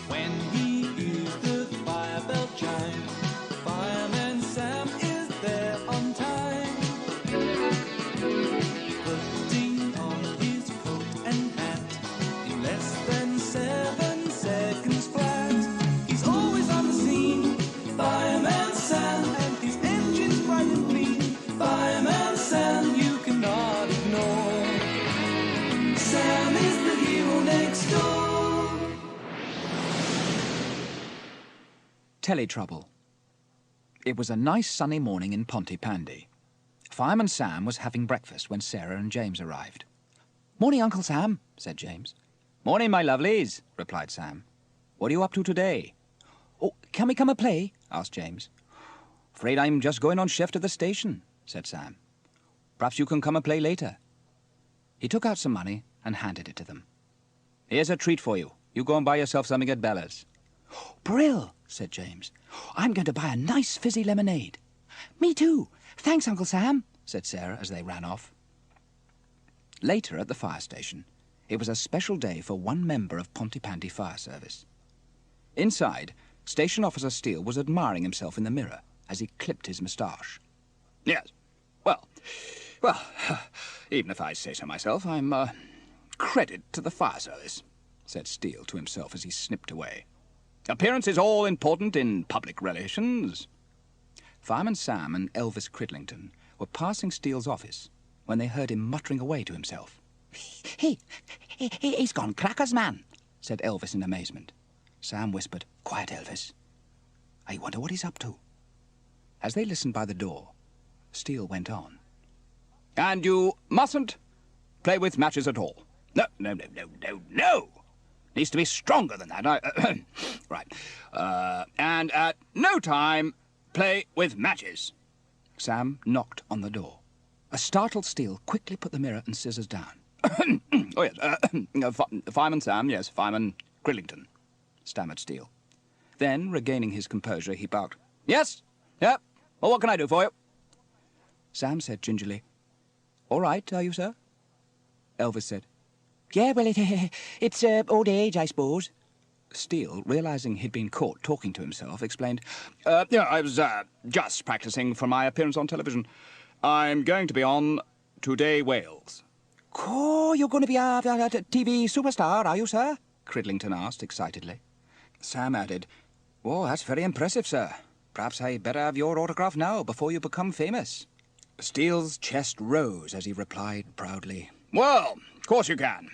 When he hears the fire bell chime, Fireman Sam is there on time. Putting on his coat and hat in less than 7 seconds flat. He's always on the scene, Fireman Sam, and his engine's bright and clean. Fireman Sam, you cannot ignore. Sam is the hero next door. Telly-trouble. It was a nice sunny morning in Pontypandy. Fireman Sam was having breakfast when Sarah and James arrived. "Morning, Uncle Sam," said James. "Morning, my lovelies," replied Sam. "What are you up to today?" "Oh, can we come and play?" asked James. "Afraid I'm just going on shift at the station," said Sam. "Perhaps you can come and play later." He took out some money and handed it to them. "Here's a treat for you. You go and buy yourself something at Bella's." "Brill," said James. "I'm going to buy a nice fizzy lemonade." "Me too. Thanks, Uncle Sam," said Sarah as they ran off. Later at the fire station, it was a special day for one member of Pontypandy Fire Service. Inside, Station Officer Steele was admiring himself in the mirror as he clipped his moustache. "Yes, well, even if I say so myself, I'm a credit to the fire service," said Steele to himself as he snipped away. "Appearance is all important in public relations." Fireman Sam and Elvis Cridlington were passing Steele's office when they heard him muttering away to himself. He's gone crackers, man," said Elvis in amazement. Sam whispered, "Quiet, Elvis. I wonder what he's up to." As they listened by the door, Steele went on. "And you mustn't play with matches at all. No. Needs to be stronger than that. Right. And at no time play with matches." Sam knocked on the door. A startled Steele quickly put the mirror and scissors down. "Oh, yes, Fireman Sam, yes, Fireman Cridlington," stammered Steele. Then, regaining his composure, he barked, "Yes, yep, well, what can I do for you?" Sam said gingerly, "All right, are you, sir?" Elvis said, "Yeah, well, it's old age, I suppose." Steele, realizing he'd been caught talking to himself, explained, I was just practicing for my appearance on television. I'm going to be on Today Wales." "Oh, you're going to be a TV superstar, are you, sir?" Cridlington asked excitedly. Sam added, "Oh, that's very impressive, sir. Perhaps I'd better have your autograph now before you become famous." Steele's chest rose as he replied proudly, "Well, of course you can."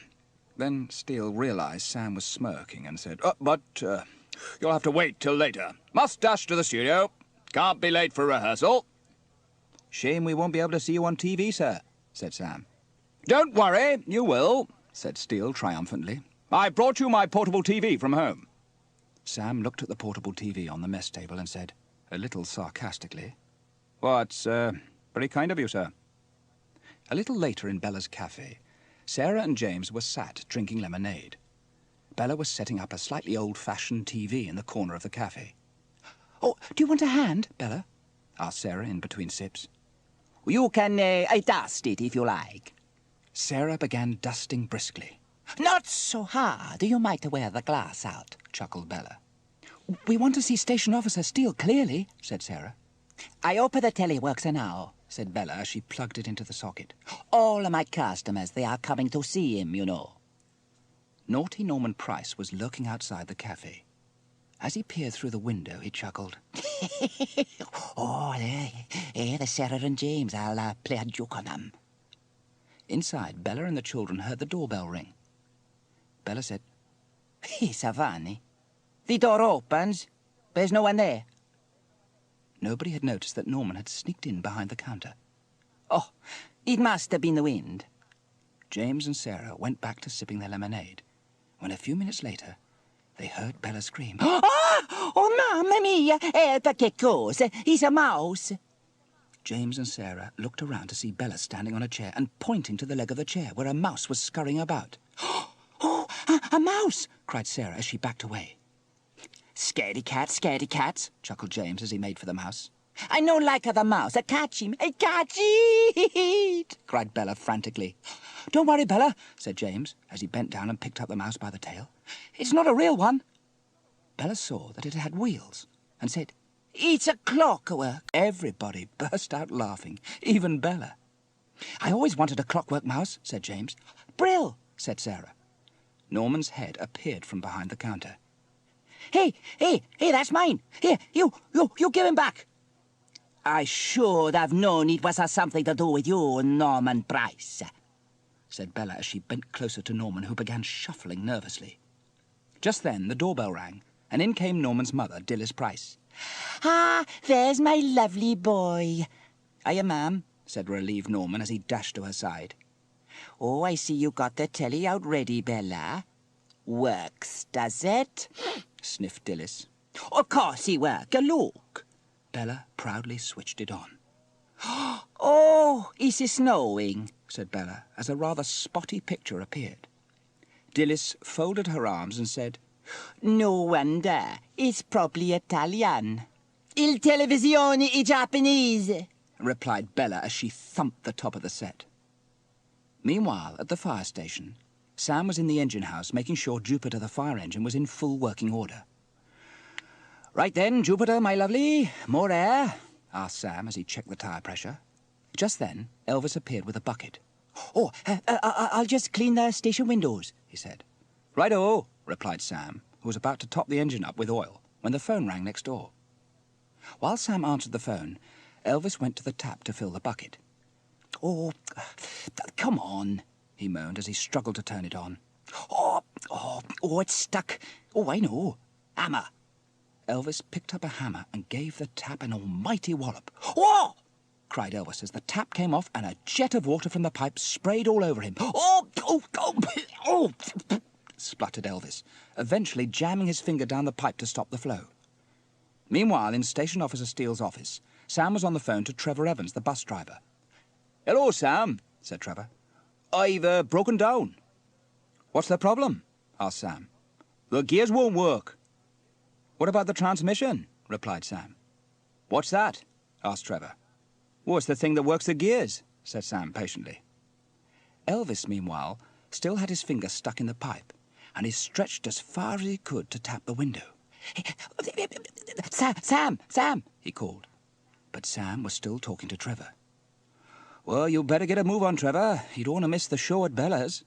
Then Steele realized Sam was smirking and said, but you'll have to wait till later. Must dash to the studio. Can't be late for rehearsal." "Shame we won't be able to see you on TV, sir," said Sam. "Don't worry, you will," said Steele triumphantly. "I brought you my portable TV from home." Sam looked at the portable TV on the mess table and said, a little sarcastically, "Well, it's very kind of you, sir." A little later in Bella's cafe, Sarah and James were sat drinking lemonade. Bella was setting up a slightly old-fashioned TV in the corner of the cafe. "Oh, do you want a hand, Bella?" asked Sarah in between sips. "You can dust it if you like." Sarah began dusting briskly. "Not so hard, you might wear the glass out," chuckled Bella. "We want to see Station Officer Steele clearly," said Sarah. "I hope the telly works now," said Bella as she plugged it into the socket. "All my customers, they are coming to see him, you know." Naughty Norman Price was lurking outside the cafe. As he peered through the window, he chuckled. "Oh, the Sarah and James, I'll play a joke on them." Inside, Bella and the children heard the doorbell ring. Bella said, "It's funny. The door opens, but there's no one there." Nobody had noticed that Norman had sneaked in behind the counter. "Oh, it must have been the wind." James and Sarah went back to sipping their lemonade, when a few minutes later they heard Bella scream, Oh, mamma mia, help, che cosa? He's a mouse." James and Sarah looked around to see Bella standing on a chair and pointing to the leg of the chair where a mouse was scurrying about. "Oh, a mouse!" cried Sarah as she backed away. Scaredy cat, chuckled James as he made for the mouse. "I no like the mouse. I catch him. I catch it!" cried Bella frantically. "Don't worry, Bella," said James as he bent down and picked up the mouse by the tail. "It's not a real one." Bella saw that it had wheels and said, "It's a clockwork." Everybody burst out laughing, even Bella. "I always wanted a clockwork mouse," said James. "Brill," said Sarah. Norman's head appeared from behind the counter. Hey, that's mine. Here, you give him back." "I should have known it was something to do with you, Norman Price," said Bella as she bent closer to Norman, who began shuffling nervously. Just then the doorbell rang, and in came Norman's mother, Dilys Price. "Ah, there's my lovely boy." "Hiya, ma'am," said relieved Norman as he dashed to her side. "Oh, I see you got the telly out ready, Bella." "Works, does it?" sniffed Dilys. "Of course he works. Look." Bella proudly switched it on. "Oh, is it snowing?" said Bella, as a rather spotty picture appeared. Dilys folded her arms and said, "No wonder. It's probably Italian." "Il televisione è Japanese," replied Bella as she thumped the top of the set. Meanwhile, at the fire station, Sam was in the engine house making sure Jupiter the fire engine was in full working order. "Right then, Jupiter, my lovely, more air?" asked Sam as he checked the tyre pressure. Just then, Elvis appeared with a bucket. "Oh, I'll just clean the station windows," he said. "Right-o," replied Sam, who was about to top the engine up with oil, when the phone rang next door. While Sam answered the phone, Elvis went to the tap to fill the bucket. "Oh, come on," he moaned as he struggled to turn it on. Oh, it's stuck. Oh, I know. Hammer." Elvis picked up a hammer and gave the tap an almighty wallop. "Oh!" cried Elvis as the tap came off and a jet of water from the pipe sprayed all over him. Oh, spluttered Elvis, eventually jamming his finger down the pipe to stop the flow. Meanwhile, in Station Officer Steele's office, Sam was on the phone to Trevor Evans, the bus driver. "Hello, Sam," said Trevor. "I've broken down." "What's the problem?" asked Sam. "The gears won't work." "What about the transmission?" replied Sam. "What's that?" asked Trevor. "Well, it's the thing that works the gears," said Sam patiently. Elvis, meanwhile, still had his finger stuck in the pipe, and he stretched as far as he could to tap the window. Sam, he called. But Sam was still talking to Trevor. "Well, you better get a move on, Trevor. You don't want to miss the show at Bella's."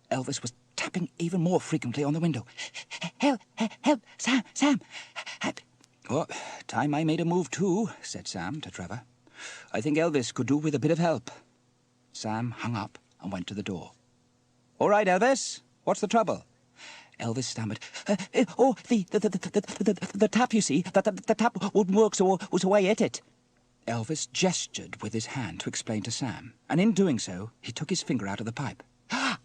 Elvis was tapping even more frequently on the window. Help, Sam. "Well, time I made a move too," said Sam to Trevor. "I think Elvis could do with a bit of help." Sam hung up and went to the door. "All right, Elvis, what's the trouble?" Elvis stammered. The tap, you see, the tap wouldn't work, so I hit it." Elvis gestured with his hand to explain to Sam, and in doing so, he took his finger out of the pipe. "Ah!"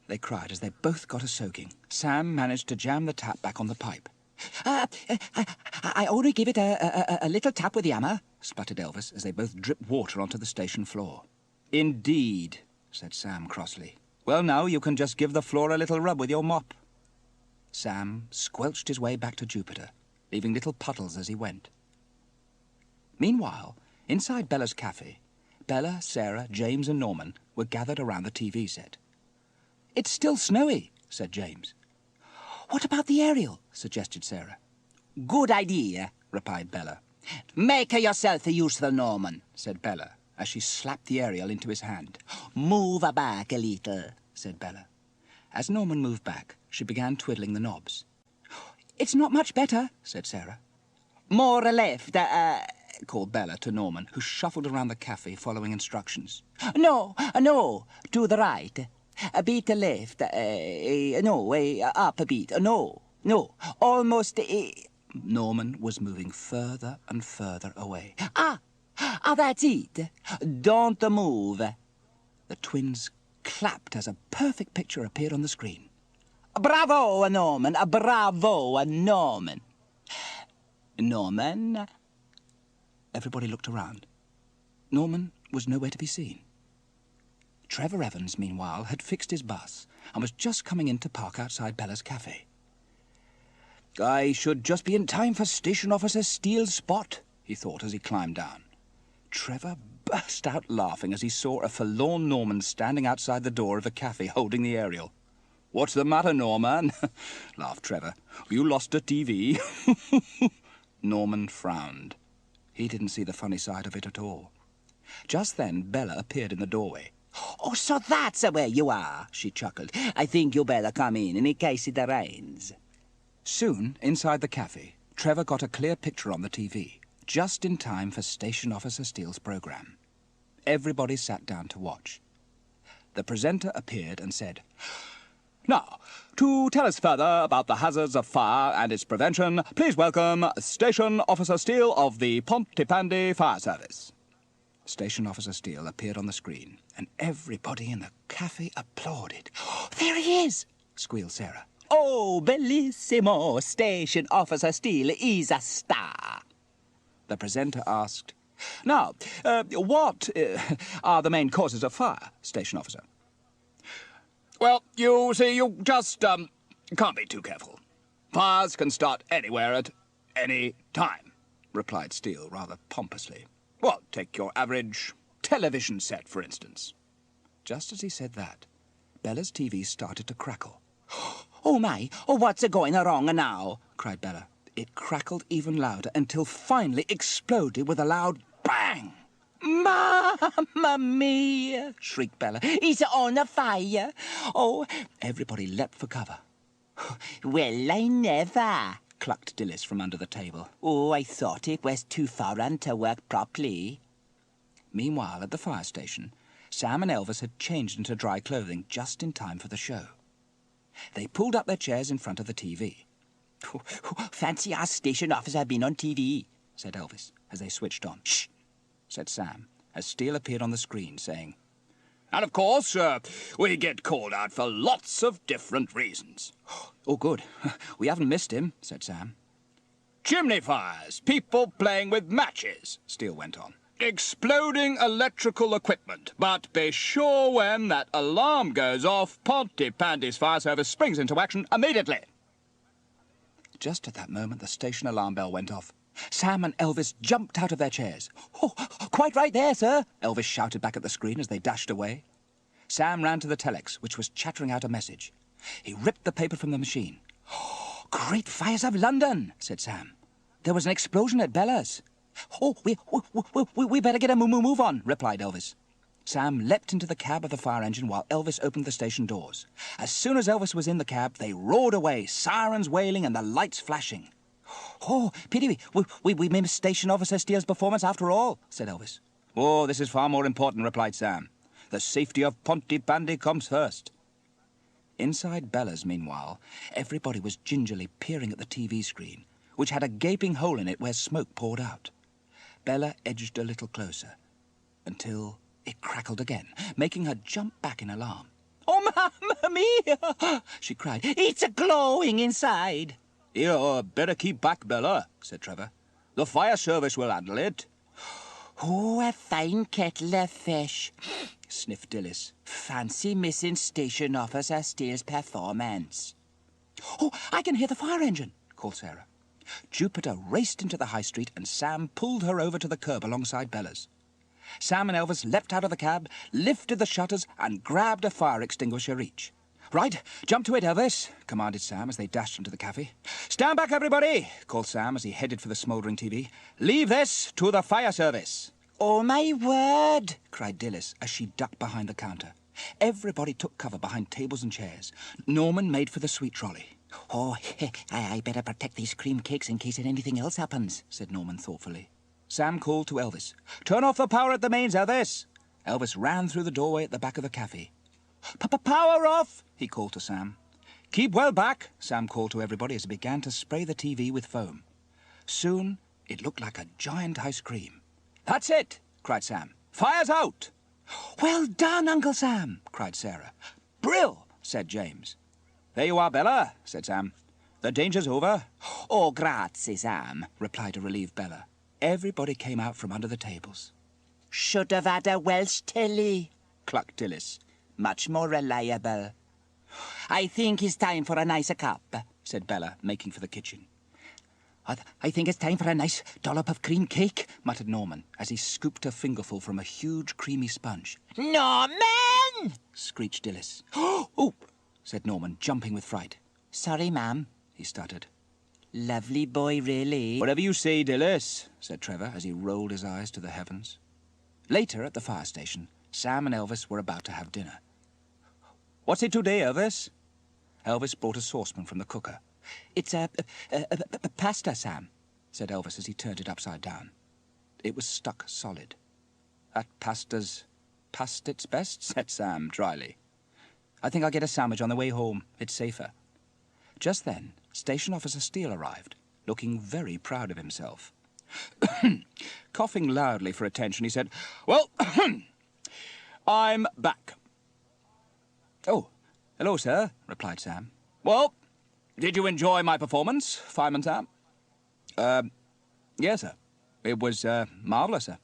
they cried as they both got a soaking. Sam managed to jam the tap back on the pipe. I only give it a little tap with the hammer," spluttered Elvis as they both dripped water onto the station floor. "Indeed," said Sam crossly. "Well, now you can just give the floor a little rub with your mop." Sam squelched his way back to Jupiter, leaving little puddles as he went. Meanwhile, inside Bella's cafe, Bella, Sarah, James and Norman were gathered around the TV set. "It's still snowy," said James. "What about the aerial?" suggested Sarah. "Good idea," replied Bella. "Make yourself useful, Norman," said Bella, as she slapped the aerial into his hand. "Move back a little," said Bella. As Norman moved back, she began twiddling the knobs. "It's not much better," said Sarah. "More left, called Bella to Norman, who shuffled around the cafe following instructions. No, to the right. A bit left, up a bit, no, almost, Norman was moving further and further away. That's it. Don't move. The twins clapped as a perfect picture appeared on the screen. Bravo, Norman, bravo, Norman. Norman? Everybody looked around. Norman was nowhere to be seen. Trevor Evans, meanwhile, had fixed his bus and was just coming in to park outside Bella's cafe. I should just be in time for Station Officer Steele's spot, he thought as he climbed down. Trevor burst out laughing as he saw a forlorn Norman standing outside the door of the cafe holding the aerial. What's the matter, Norman? laughed Trevor. You lost a TV? Norman frowned. He didn't see the funny side of it at all. Just then, Bella appeared in the doorway. Oh, so that's where you are, she chuckled. I think you better come in case it rains. Soon, inside the cafe, Trevor got a clear picture on the TV, just in time for Station Officer Steele's program. Everybody sat down to watch. The presenter appeared and said, "Now, to tell us further about the hazards of fire and its prevention, please welcome Station Officer Steele of the Pontypandy Fire Service." Station Officer Steele appeared on the screen, and everybody in the cafe applauded. There he is, squealed Sarah. Oh, bellissimo! Station Officer Steele is a star. The presenter asked, "Now, what are the main causes of fire, Station Officer?" "Well, you see, you just can't be too careful. Fires can start anywhere at any time," replied Steele rather pompously. "Well, take your average television set, for instance." Just as he said that, Bella's TV started to crackle. Oh, my! Oh, what's going wrong now? cried Bella. It crackled even louder until finally exploded with a loud bang. Mamma mia! shrieked Bella. It's on fire! Oh, everybody leapt for cover. Well, I never, clucked Dilys from under the table. Oh, I thought it was too foreign to work properly. Meanwhile, at the fire station, Sam and Elvis had changed into dry clothing just in time for the show. They pulled up their chairs in front of the TV. Fancy our station officer being on TV, said Elvis, as they switched on. Shh, said Sam, as Steele appeared on the screen, saying, "And of course, we get called out for lots of different reasons." "Oh, good. We haven't missed him," said Sam. "Chimney fires, people playing with matches," Steele went on. "Exploding electrical equipment. But be sure when that alarm goes off, Pontypandy's fire service springs into action immediately." Just at that moment, the station alarm bell went off. Sam and Elvis jumped out of their chairs. "Oh, quite right there, sir," Elvis shouted back at the screen as they dashed away. Sam ran to the telex, which was chattering out a message. He ripped the paper from the machine. "Great fires of London," said Sam. "There was an explosion at Bella's." "Oh, we better get a move on," replied Elvis. Sam leapt into the cab of the fire engine while Elvis opened the station doors. As soon as Elvis was in the cab, they roared away, sirens wailing and the lights flashing. "Oh, pity we missed Station Officer Steele's performance after all," said Elvis. "Oh, this is far more important," replied Sam. "The safety of Pontypandy comes first." Inside Bella's, meanwhile, everybody was gingerly peering at the TV screen, which had a gaping hole in it where smoke poured out. Bella edged a little closer, until it crackled again, making her jump back in alarm. "Oh, Mamma mia!" she cried. "It's glowing inside." "You better keep back, Bella," said Trevor. "The fire service will handle it." "Oh, a fine kettle of fish," sniffed Dilys. "Fancy missing Station Officer Steele's performance." "Oh, I can hear the fire engine," called Sarah. Jupiter raced into the high street and Sam pulled her over to the curb alongside Bella's. Sam and Elvis leapt out of the cab, lifted the shutters and grabbed a fire extinguisher each. "Right, jump to it, Elvis," commanded Sam as they dashed into the cafe. "Stand back, everybody," called Sam as he headed for the smouldering TV. "Leave this to the fire service." "Oh, my word," cried Dilys as she ducked behind the counter. Everybody took cover behind tables and chairs. Norman made for the sweet trolley. "Oh, I better protect these cream cakes in case anything else happens," said Norman thoughtfully. Sam called to Elvis. "Turn off the power at the mains, Elvis." Elvis ran through the doorway at the back of the cafe. "Power off," he called to Sam. "Keep well back," Sam called to everybody as he began to spray the TV with foam. Soon, it looked like a giant ice cream. "That's it," cried Sam. "Fire's out." "Well done, Uncle Sam," cried Sarah. "Brill," said James. "There you are, Bella," said Sam. "The danger's over." "Oh, grazie, Sam," replied a relieved Bella. Everybody came out from under the tables. "Should have had a Welsh telly," clucked Dilys. "Much more reliable." "I think it's time for a nicer cup," said Bella, making for the kitchen. I think it's time for a nice dollop of cream cake," muttered Norman, as he scooped a fingerful from a huge creamy sponge. "Norman!" screeched Dilys. "Oh, said Norman, jumping with fright. Sorry, ma'am, he stuttered. Lovely boy, really. Whatever you say, Dillis, said Trevor as he rolled his eyes to the heavens. Later, at the fire station, Sam and Elvis were about to have dinner. What's it today, Elvis? Elvis brought a saucepan from the cooker. It's pasta, Sam, said Elvis as he turned it upside down. It was stuck solid. That pasta's past its best, said Sam dryly. I think I'll get a sandwich on the way home. It's safer. Just then, Station Officer Steele arrived, looking very proud of himself. Coughing loudly for attention, he said, "Well, I'm back." "Oh, hello, sir," replied Sam. "Well, did you enjoy my performance, Fireman Sam?" Yes, sir. It was marvellous, sir."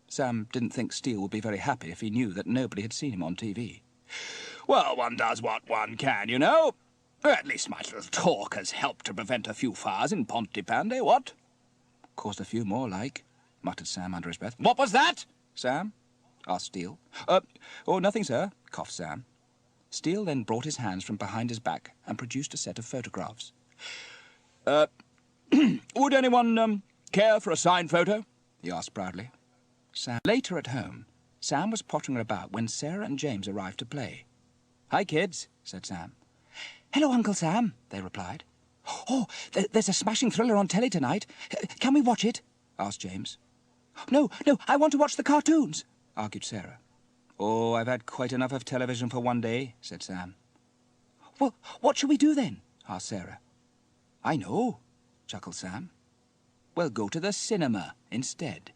Sam didn't think Steele would be very happy if he knew that nobody had seen him on TV. "Well, one does what one can, you know. At least my little talk has helped to prevent a few fires in Pontypandy, what?" "Caused a few more, like," muttered Sam under his breath. "What was that, Sam?" asked Steele. Oh, nothing, sir," coughed Sam. Steele then brought his hands from behind his back and produced a set of photographs. Would anyone care for a signed photo?" he asked proudly. Later at home, Sam was pottering about when Sarah and James arrived to play. "Hi, kids," said Sam. Hello, Uncle Sam, they replied. Oh, there's a smashing thriller on telly tonight. Can we watch it? Asked James. No, I want to watch the cartoons, argued Sarah. Oh, I've had quite enough of television for one day, said Sam. Well, what shall we do then? Asked Sarah. I know, chuckled Sam. We'll go to the cinema instead.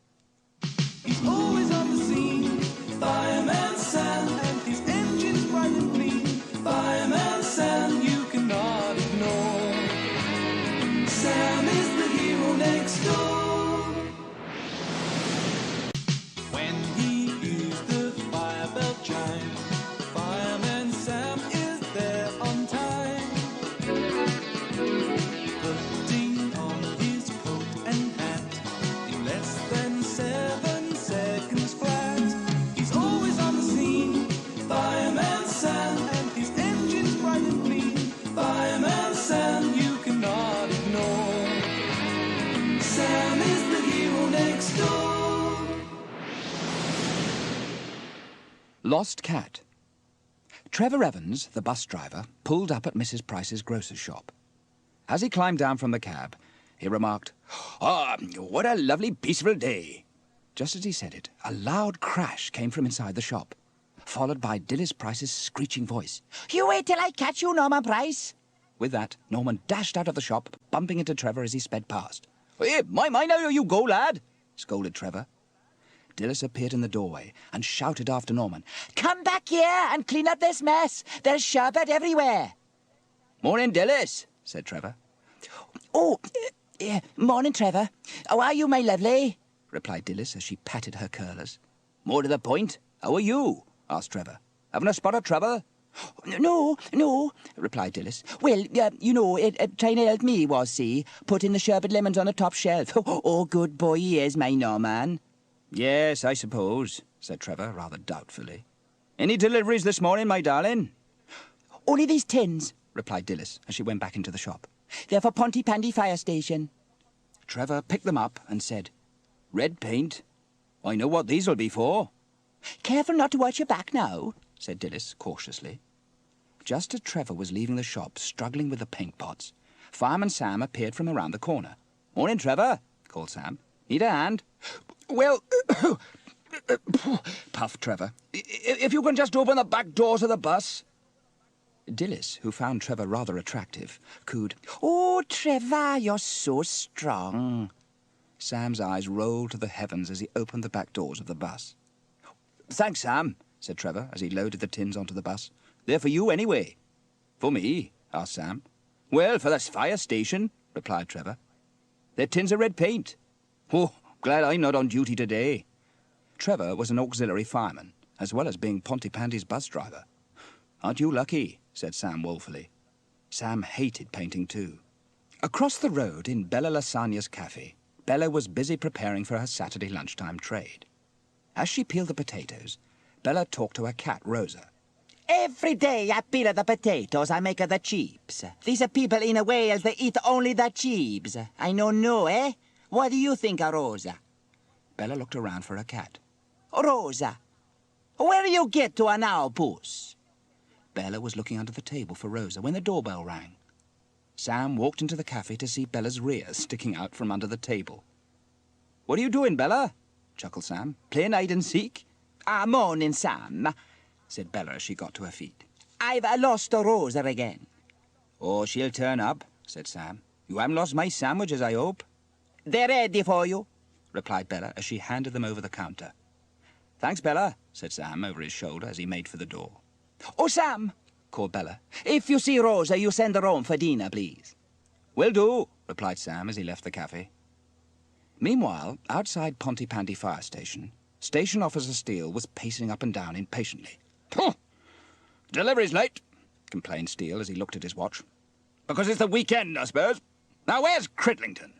He's always on the scene, Fireman Sam, and his engine's bright and clean. Fireman Sam, you cannot ignore. Sam is the hero next door. When he hears the fire bell chime, Fireman Sam is there on time. Putting on his coat and hat in less than 7 seconds flat. He's always on the scene, Fireman Sam, and his engine's bright and clean. Fireman Sam, you cannot ignore. Sam is the hero next door. Lost Cat. Trevor Evans, the bus driver, pulled up at Mrs. Price's grocer's shop. As he climbed down from the cab, he remarked, "Ah, what a lovely peaceful day." Just as he said it, a loud crash came from inside the shop, followed by Dillis Price's screeching voice. You wait till I catch you, Norman Price. With that, Norman dashed out of the shop, bumping into Trevor as he sped past. "Hey, mind how you go, lad," scolded Trevor. Dillis appeared in the doorway and shouted after Norman, Come back here and clean up this mess. There's sherbet everywhere. "Morning, Dillis," said Trevor. Oh, morning, Trevor. How are you, my lovely? Replied Dillis as she patted her curlers. "More to the point, how are you?" asked Trevor. "Having a spot of trouble?" No, replied Dillis. Well, trying to help me was, see, putting the sherbet lemons on the top shelf. Oh, good boy he is, my Norman. "Yes, I suppose," said Trevor, rather doubtfully. "Any deliveries this morning, my darling?" Only these tins, replied Dillis as she went back into the shop. They're for Pontypandy Fire Station. Trevor picked them up and said, "Red paint? I know what these will be for." Careful not to watch your back now, said Dillis cautiously. Just as Trevor was leaving the shop, struggling with the paint pots, Fireman Sam appeared from around the corner. "Morning, Trevor," called Sam. "Need a hand?" "Well," puffed Trevor, "if you can just open the back doors of the bus." Dillis, who found Trevor rather attractive, cooed, Oh, Trevor, you're so strong. Sam's eyes rolled to the heavens as he opened the back doors of the bus. "Thanks, Sam," said Trevor as he loaded the tins onto the bus. "They're for you anyway." "For me?" asked Sam. "Well, for this fire station," replied Trevor. "Their tins of red paint." "Oh, glad I'm not on duty today." Trevor was an auxiliary fireman, as well as being Pontypandy's bus driver. "Aren't you lucky?" said Sam woefully. Sam hated painting too. Across the road in Bella Lasagna's cafe, Bella was busy preparing for her Saturday lunchtime trade. As she peeled the potatoes, Bella talked to her cat, Rosa. Every day I peel the potatoes, I make the chips. These people in Wales, they eat only the chips. I don't know, eh? What do you think, Rosa? Bella looked around for her cat. Rosa, where do you get to now, puss? Bella was looking under the table for Rosa when the doorbell rang. Sam walked into the cafe to see Bella's rear sticking out from under the table. "What are you doing, Bella?" chuckled Sam. "Playing hide and seek?" Morning, Sam, said Bella as she got to her feet. I've lost Rosa again. "Oh, she'll turn up," said Sam. "You haven't lost my sandwiches, I hope?" They're ready for you, replied Bella as she handed them over the counter. "Thanks, Bella," said Sam over his shoulder as he made for the door. Oh, Sam, called Bella, if you see Rosa, you send her home for dinner, please. "Will do," replied Sam as he left the cafe. Meanwhile, outside Pontypandy Fire Station, Station Officer Steele was pacing up and down impatiently. "Pooh! Delivery's late," complained Steele as he looked at his watch. "Because it's the weekend, I suppose. Now, where's Cridlington?"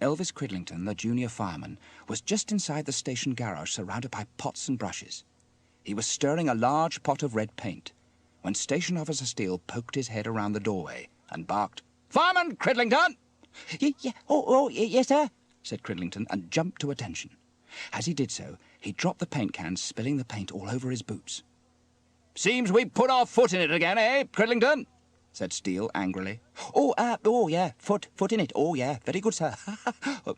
Elvis Cridlington, the junior fireman, was just inside the station garage surrounded by pots and brushes. He was stirring a large pot of red paint when Station Officer Steele poked his head around the doorway and barked, "Fireman Cridlington!" Yes, sir, said Cridlington, and jumped to attention. As he did so, he dropped the paint can, spilling the paint all over his boots. "Seems we put our foot in it again, eh, Cridlington?" said Steele angrily. Yeah, foot in it. Oh, yeah, very good, sir,"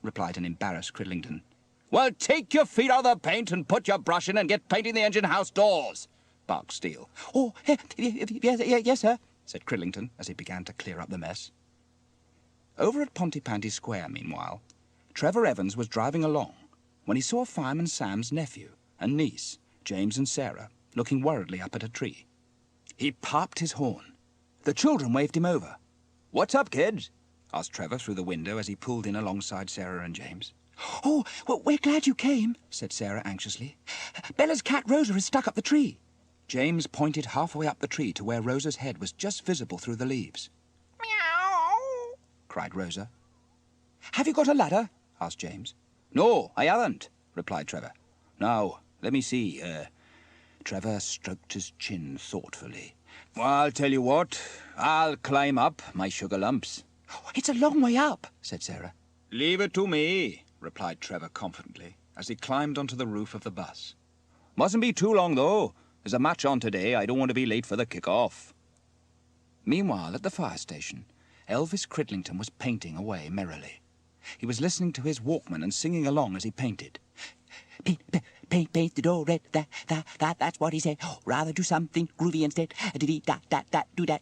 replied an embarrassed Cridlington. "Well, take your feet out of the paint and put your brush in and get painting the engine house doors," barked Steele. Yes, sir, said Cridlington as he began to clear up the mess. Over at Pontypandy Square, meanwhile, Trevor Evans was driving along when he saw Fireman Sam's nephew and niece, James and Sarah, looking worriedly up at a tree. He popped his horn. The children waved him over. "What's up, kids?" asked Trevor through the window as he pulled in alongside Sarah and James. "Oh, well, we're glad you came," said Sarah anxiously. "Bella's cat Rosa is stuck up the tree." James pointed halfway up the tree to where Rosa's head was just visible through the leaves. "Meow," cried Rosa. "Have you got a ladder?" asked James. "No, I haven't," replied Trevor. "Now, let me see. Trevor stroked his chin thoughtfully. "Well, I'll tell you what. I'll climb up, my sugar lumps." "It's a long way up," said Sarah. "Leave it to me," replied Trevor confidently, as he climbed onto the roof of the bus. "Mustn't be too long, though. There's a match on today. I don't want to be late for the kick-off." Meanwhile, at the fire station, Elvis Cridlington was painting away merrily. He was listening to his Walkman and singing along as he painted. Paint the door red, that's what he said. Rather do something groovy instead. Do that.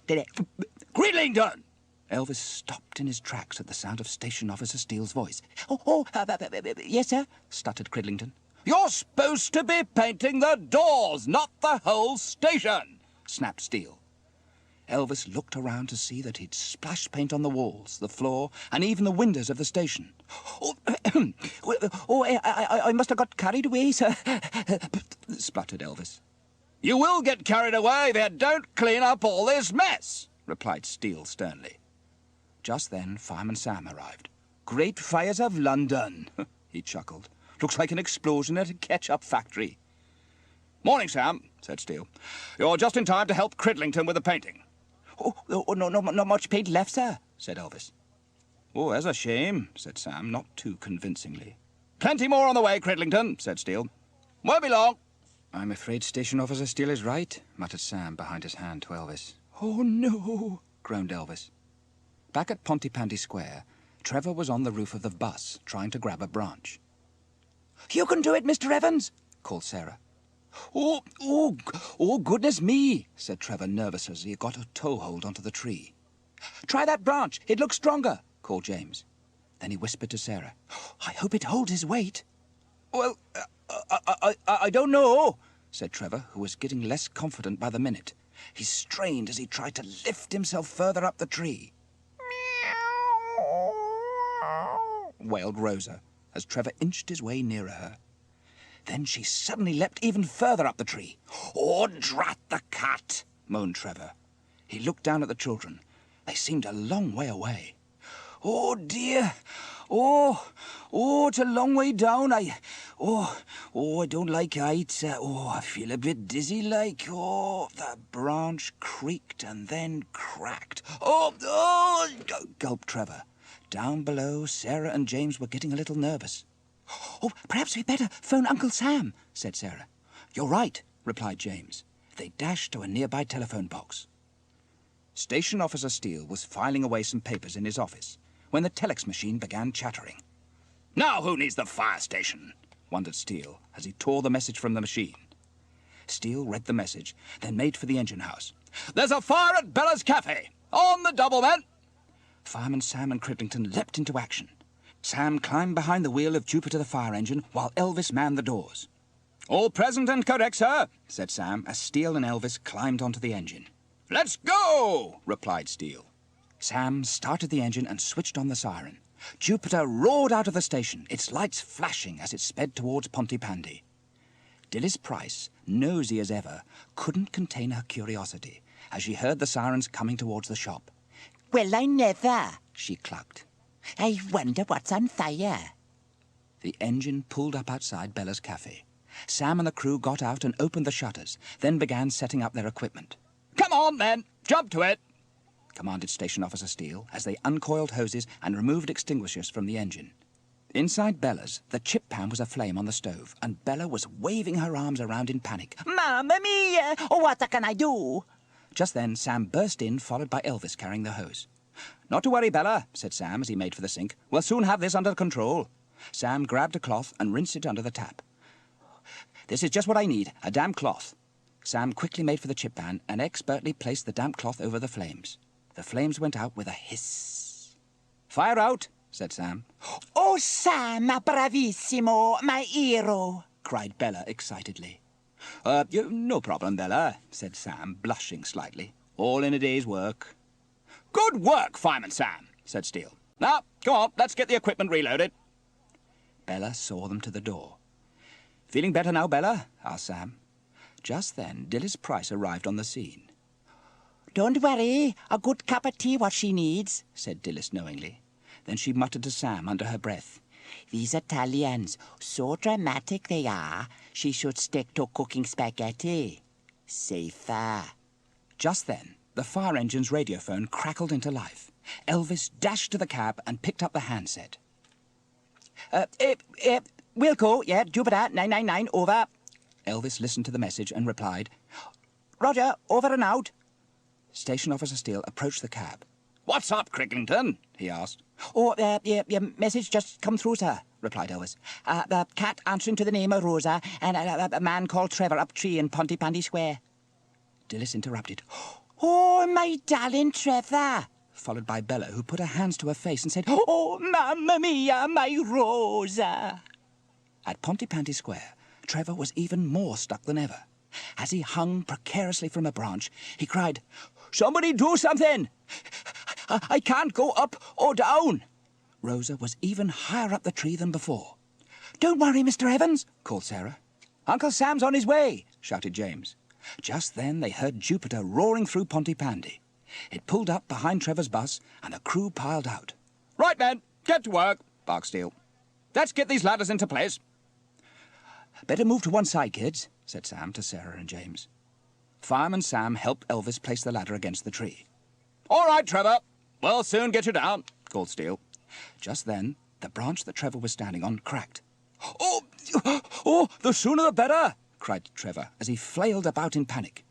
"Cridlington!" Elvis stopped in his tracks at the sound of Station Officer Steele's voice. Yes, sir, stuttered Cridlington. "You're supposed to be painting the doors, not the whole station," snapped Steele. Elvis looked around to see that he'd splashed paint on the walls, the floor, and even the windows of the station. I must have got carried away, sir," spluttered Elvis. "You will get carried away if you don't clean up all this mess," replied Steele sternly. Just then, Fireman Sam arrived. "Great fires of London," he chuckled. "Looks like an explosion at a ketchup factory." "Morning, Sam," said Steele. "You're just in time to help Cridlington with the painting." No, not much paint left, sir," said Elvis. "Oh, that's a shame," said Sam, not too convincingly. "Plenty more on the way, Cridlington," said Steele. "Won't be long." "I'm afraid Station Officer Steele is right," muttered Sam behind his hand to Elvis. "Oh, no," groaned Elvis. Back at Pontypandy Square, Trevor was on the roof of the bus, trying to grab a branch. "You can do it, Mr. Evans," called Sarah. Oh, goodness me," said Trevor, nervous as he got a toehold onto the tree. "Try that branch. It looks stronger," called James. Then he whispered to Sarah. "I hope it holds his weight." "Well, I don't know," said Trevor, who was getting less confident by the minute. He strained as he tried to lift himself further up the tree. "Meow," wailed Rosa, as Trevor inched his way nearer her. Then she suddenly leapt even further up the tree. "Oh, drat the cat," moaned Trevor. He looked down at the children. They seemed a long way away. "Oh, dear. It's a long way down. I don't like heights. I feel a bit dizzy like. The branch creaked and then cracked. Gulped Trevor. Down below, Sarah and James were getting a little nervous. Perhaps we'd better phone Uncle Sam, said Sarah. You're right, replied James. They dashed to a nearby telephone box. Station Officer Steele was filing away some papers in his office when the telex machine began chattering. Now who needs the fire station? Wondered Steele as he tore the message from the machine. Steele read the message, then made for the engine house. There's a fire at Bella's Cafe. On the double, men. Fireman Sam and Cridlington leapt into action. Sam climbed behind the wheel of Jupiter the fire engine while Elvis manned the doors. All present and correct, sir, said Sam as Steele and Elvis climbed onto the engine. Let's go, replied Steele. Sam started the engine and switched on the siren. Jupiter roared out of the station, its lights flashing as it sped towards Pontypandy. Dilys Price, nosy as ever, couldn't contain her curiosity as she heard the sirens coming towards the shop. Well, I never, she clucked. I wonder what's on fire. The engine pulled up outside Bella's Cafe. Sam and the crew got out and opened the shutters, then began setting up their equipment. Come on, then, jump to it, commanded Station Officer Steele as they uncoiled hoses and removed extinguishers from the engine. Inside Bella's, the chip pan was aflame on the stove, and Bella was waving her arms around in panic. Mamma mia! What can I do? Just then, Sam burst in, followed by Elvis carrying the hose. Not to worry, Bella, said Sam as he made for the sink. We'll soon have this under control. Sam grabbed a cloth and rinsed it under the tap. This is just what I need, a damp cloth. Sam quickly made for the chip pan and expertly placed the damp cloth over the flames. The flames went out with a hiss. Fire out, said Sam. Oh, Sam, bravissimo, my hero, cried Bella excitedly. No problem, Bella, said Sam, blushing slightly. All in a day's work. Good work, Fireman Sam, said Steele. Now, go on, let's get the equipment reloaded. Bella saw them to the door. Feeling better now, Bella? asked Sam. Just then, Dilys Price arrived on the scene. Don't worry, a good cup of tea what she needs, said Dilys knowingly. Then she muttered to Sam under her breath. These Italians, so dramatic they are, she should stick to cooking spaghetti. Safer. Just then, the fire engine's radiophone crackled into life. Elvis dashed to the cab and picked up the handset. Wilco, yeah, Jupiter 999, over. Elvis listened to the message and replied, Roger, over and out. Station Officer Steele approached the cab. What's up, Cridlington? He asked. Your message just come through, sir, replied Elvis. The cat answering to the name of Rosa and a man called Trevor up tree in Pontypandy Square. Dilys interrupted. Oh, my darling Trevor, followed by Bella, who put her hands to her face and said, Oh, mamma mia, my Rosa. At Pontypandy Square, Trevor was even more stuck than ever. As he hung precariously from a branch, he cried, Somebody do something! I can't go up or down! Rosa was even higher up the tree than before. Don't worry, Mr. Evans, called Sarah. Uncle Sam's on his way, shouted James. Just then they heard Jupiter roaring through Pontypandy. It pulled up behind Trevor's bus, and the crew piled out. Right, men, get to work, barked Steele. Let's get these ladders into place. Better move to one side, kids, said Sam to Sarah and James. Fireman Sam helped Elvis place the ladder against the tree. All right, Trevor. We'll soon get you down, called Steele. Just then, the branch that Trevor was standing on cracked. Oh, the sooner the better, cried Trevor as he flailed about in panic.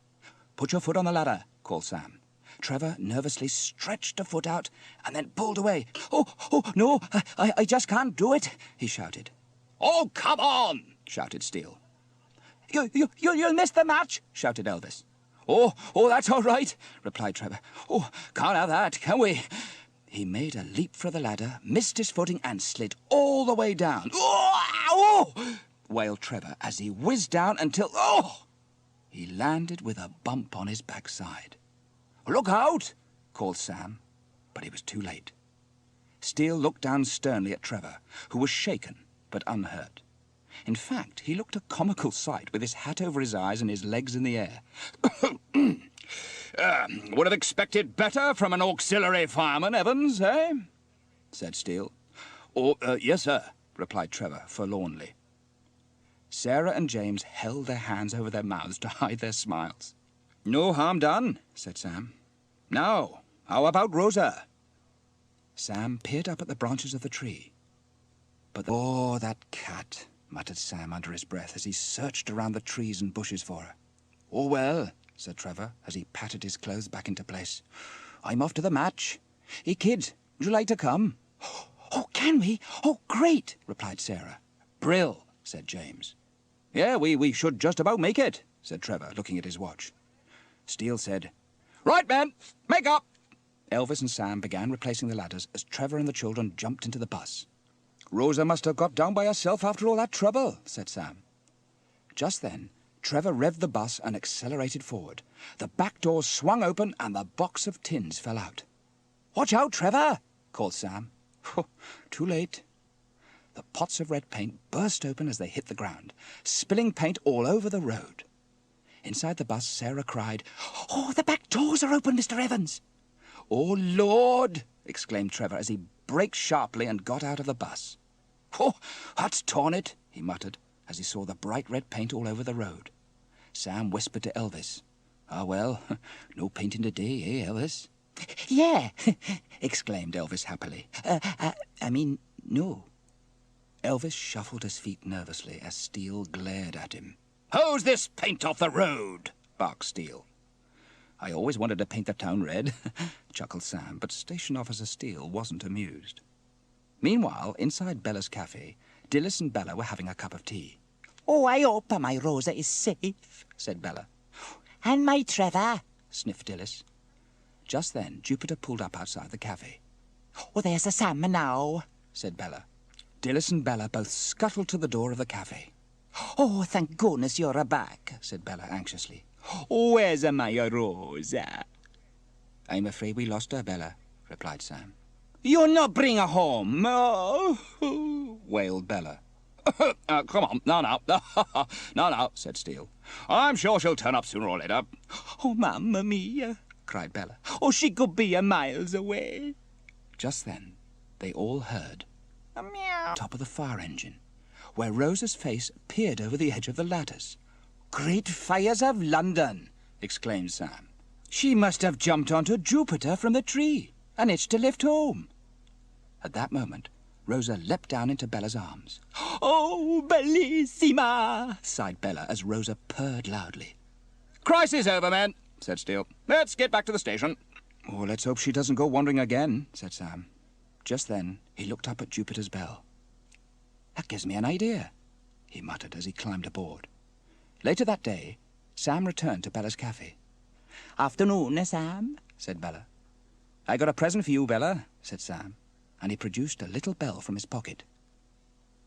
Put your foot on the ladder, called Sam. Trevor nervously stretched a foot out and then pulled away. Oh, no, I just can't do it, he shouted. Oh, come on, shouted Steele. You'll miss the match, shouted Elvis. Oh, that's all right, replied Trevor. Oh, can't have that, can we? He made a leap for the ladder, missed his footing, and slid all the way down. Oh! Wailed Trevor as he whizzed down until... He landed with a bump on his backside. Look out, called Sam, but he was too late. Steele looked down sternly at Trevor, who was shaken but unhurt. In fact, he looked a comical sight with his hat over his eyes and his legs in the air. Would have expected better from an auxiliary fireman, Evans, eh? Said Steele. "Oh, yes, sir," replied Trevor forlornly. Sarah and James held their hands over their mouths to hide their smiles. "No harm done," said Sam. "Now, how about Rosa?" Sam peered up at the branches of the tree. "Oh, that cat," muttered Sam under his breath as he searched around the trees and bushes for her. "Oh, well," said Trevor as he patted his clothes back into place. "I'm off to the match. Hey, kids, would you like to come?" "Oh, can we? Oh, great," replied Sarah. "Brill," said James. "Yeah, we should just about make it," said Trevor, looking at his watch. Steele said, "Right, men, make up." Elvis and Sam began replacing the ladders as Trevor and the children jumped into the bus. "Rosa must have got down by herself after all that trouble," said Sam. Just then, Trevor revved the bus and accelerated forward. The back door swung open and the box of tins fell out. "Watch out, Trevor!" called Sam. Too late. The pots of red paint burst open as they hit the ground, spilling paint all over the road. Inside the bus, Sarah cried, "Oh, the back doors are open, Mr. Evans!" "Oh, Lord!" exclaimed Trevor as he braked sharply and got out of the bus. "Oh, that's torn it," he muttered as he saw the bright red paint all over the road. Sam whispered to Elvis, "Ah, well, no painting today, eh, Elvis?" "Yeah," exclaimed Elvis happily. No. Elvis shuffled his feet nervously as Steele glared at him. "Hose this paint off the road!" barked Steele. "I always wanted to paint the town red," chuckled Sam, but Station Officer Steele wasn't amused. Meanwhile, inside Bella's cafe, Dillis and Bella were having a cup of tea. "Oh, I hope my Rosa is safe," said Bella. "And my Trevor," sniffed Dillis. Just then, Jupiter pulled up outside the cafe. "Oh, there's a Sam now," said Bella. Dillis and Bella both scuttled to the door of the cafe. "Oh, thank goodness you're back," said Bella anxiously. "Where's my Rosa?" "I'm afraid we lost her, Bella," replied Sam. "You not bring her home?" wailed Bella. "Come on, no, no, said Steele. "I'm sure she'll turn up sooner or later." "Oh, Mamma Mia," cried Bella. "Oh, she could be a miles away." Just then, they all heard A meow. top of the fire engine, where Rosa's face peered over the edge of the ladders. "Great fires of London!" exclaimed Sam. "She must have jumped onto Jupiter from the tree and itched to lift home." At that moment, Rosa leapt down into Bella's arms. "Oh, bellissima!" sighed Bella as Rosa purred loudly. "Crisis over, men," said Steele. "Let's get back to the station." "Oh, let's hope she doesn't go wandering again," said Sam. Just then, he looked up at Jupiter's bell. "That gives me an idea," he muttered as he climbed aboard. Later that day, Sam returned to Bella's cafe. "Afternoon, Sam," said Bella. "I got a present for you, Bella," said Sam, and he produced a little bell from his pocket.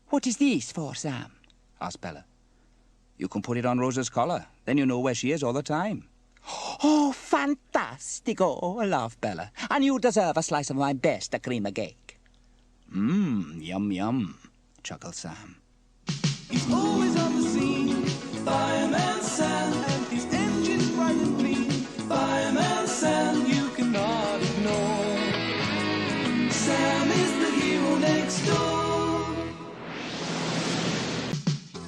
"What is this for, Sam?" asked Bella. "You can put it on Rosa's collar, then you know where she is all the time." "Oh, fantastico!" laughed Bella. "And you deserve a slice of my best cream cake." Yum, yum, chuckled Sam. He's always on the scene, Fireman Sam, and his engine's bright and clean. Fireman Sam, you cannot ignore. Sam is the hero next door.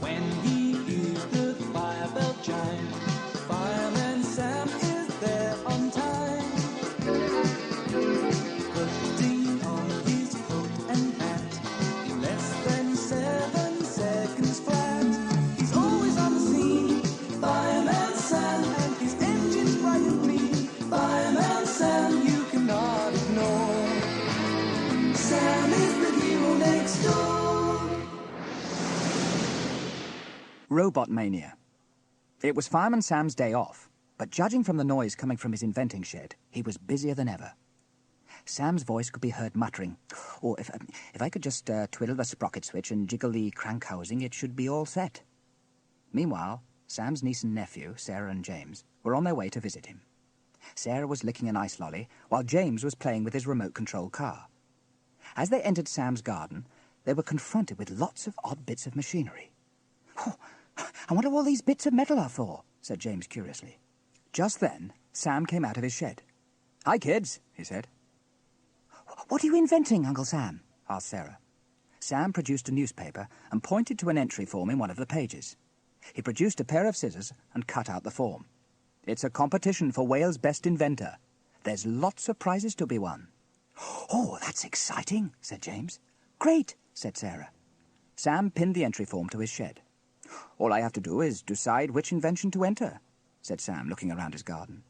When he hears the fire bell chime, Fireman Sam is there on time. Putting on his coat and hat in less than 7 seconds flat. He's always on the scene, Fireman Sam, and his engine's bright and clean. Fireman Sam, you cannot ignore. Sam is the hero next door. Robot Mania. It was Fireman Sam's day off, but judging from the noise coming from his inventing shed, he was busier than ever. Sam's voice could be heard muttering, "Oh, if I could just twiddle the sprocket switch and jiggle the crank housing, it should be all set." Meanwhile, Sam's niece and nephew, Sarah and James, were on their way to visit him. Sarah was licking an ice lolly, while James was playing with his remote-control car. As they entered Sam's garden, they were confronted with lots of odd bits of machinery. "Oh, I wonder what all these bits of metal are for," said James curiously. Just then, Sam came out of his shed. "Hi, kids," he said. "What are you inventing, Uncle Sam?" asked Sarah. Sam produced a newspaper and pointed to an entry form in one of the pages. He produced a pair of scissors and cut out the form. "It's a competition for Wales' best inventor. There's lots of prizes to be won." "Oh, that's exciting," said James. "Great," said Sarah. Sam pinned the entry form to his shed. "All I have to do is decide which invention to enter," said Sam, looking around his garden.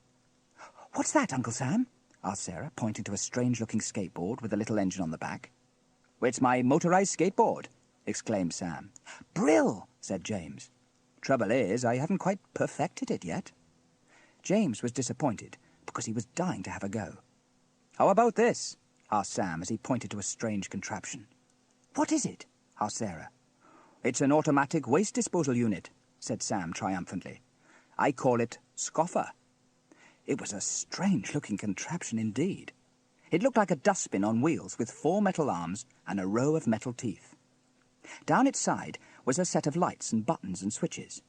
"What's that, Uncle Sam?" asked Sarah, pointing to a strange-looking skateboard with a little engine on the back. "It's my motorized skateboard," exclaimed Sam. "Brill," said James. "Trouble is, I haven't quite perfected it yet." James was disappointed because he was dying to have a go. "How about this?" asked Sam as he pointed to a strange contraption. "What is it?" asked Sarah. "It's an automatic waste disposal unit," said Sam triumphantly. "I call it Scoffer." It was a strange-looking contraption indeed. It looked like a dustbin on wheels with 4 metal arms and a row of metal teeth. Down its side was a set of lights and buttons and switches.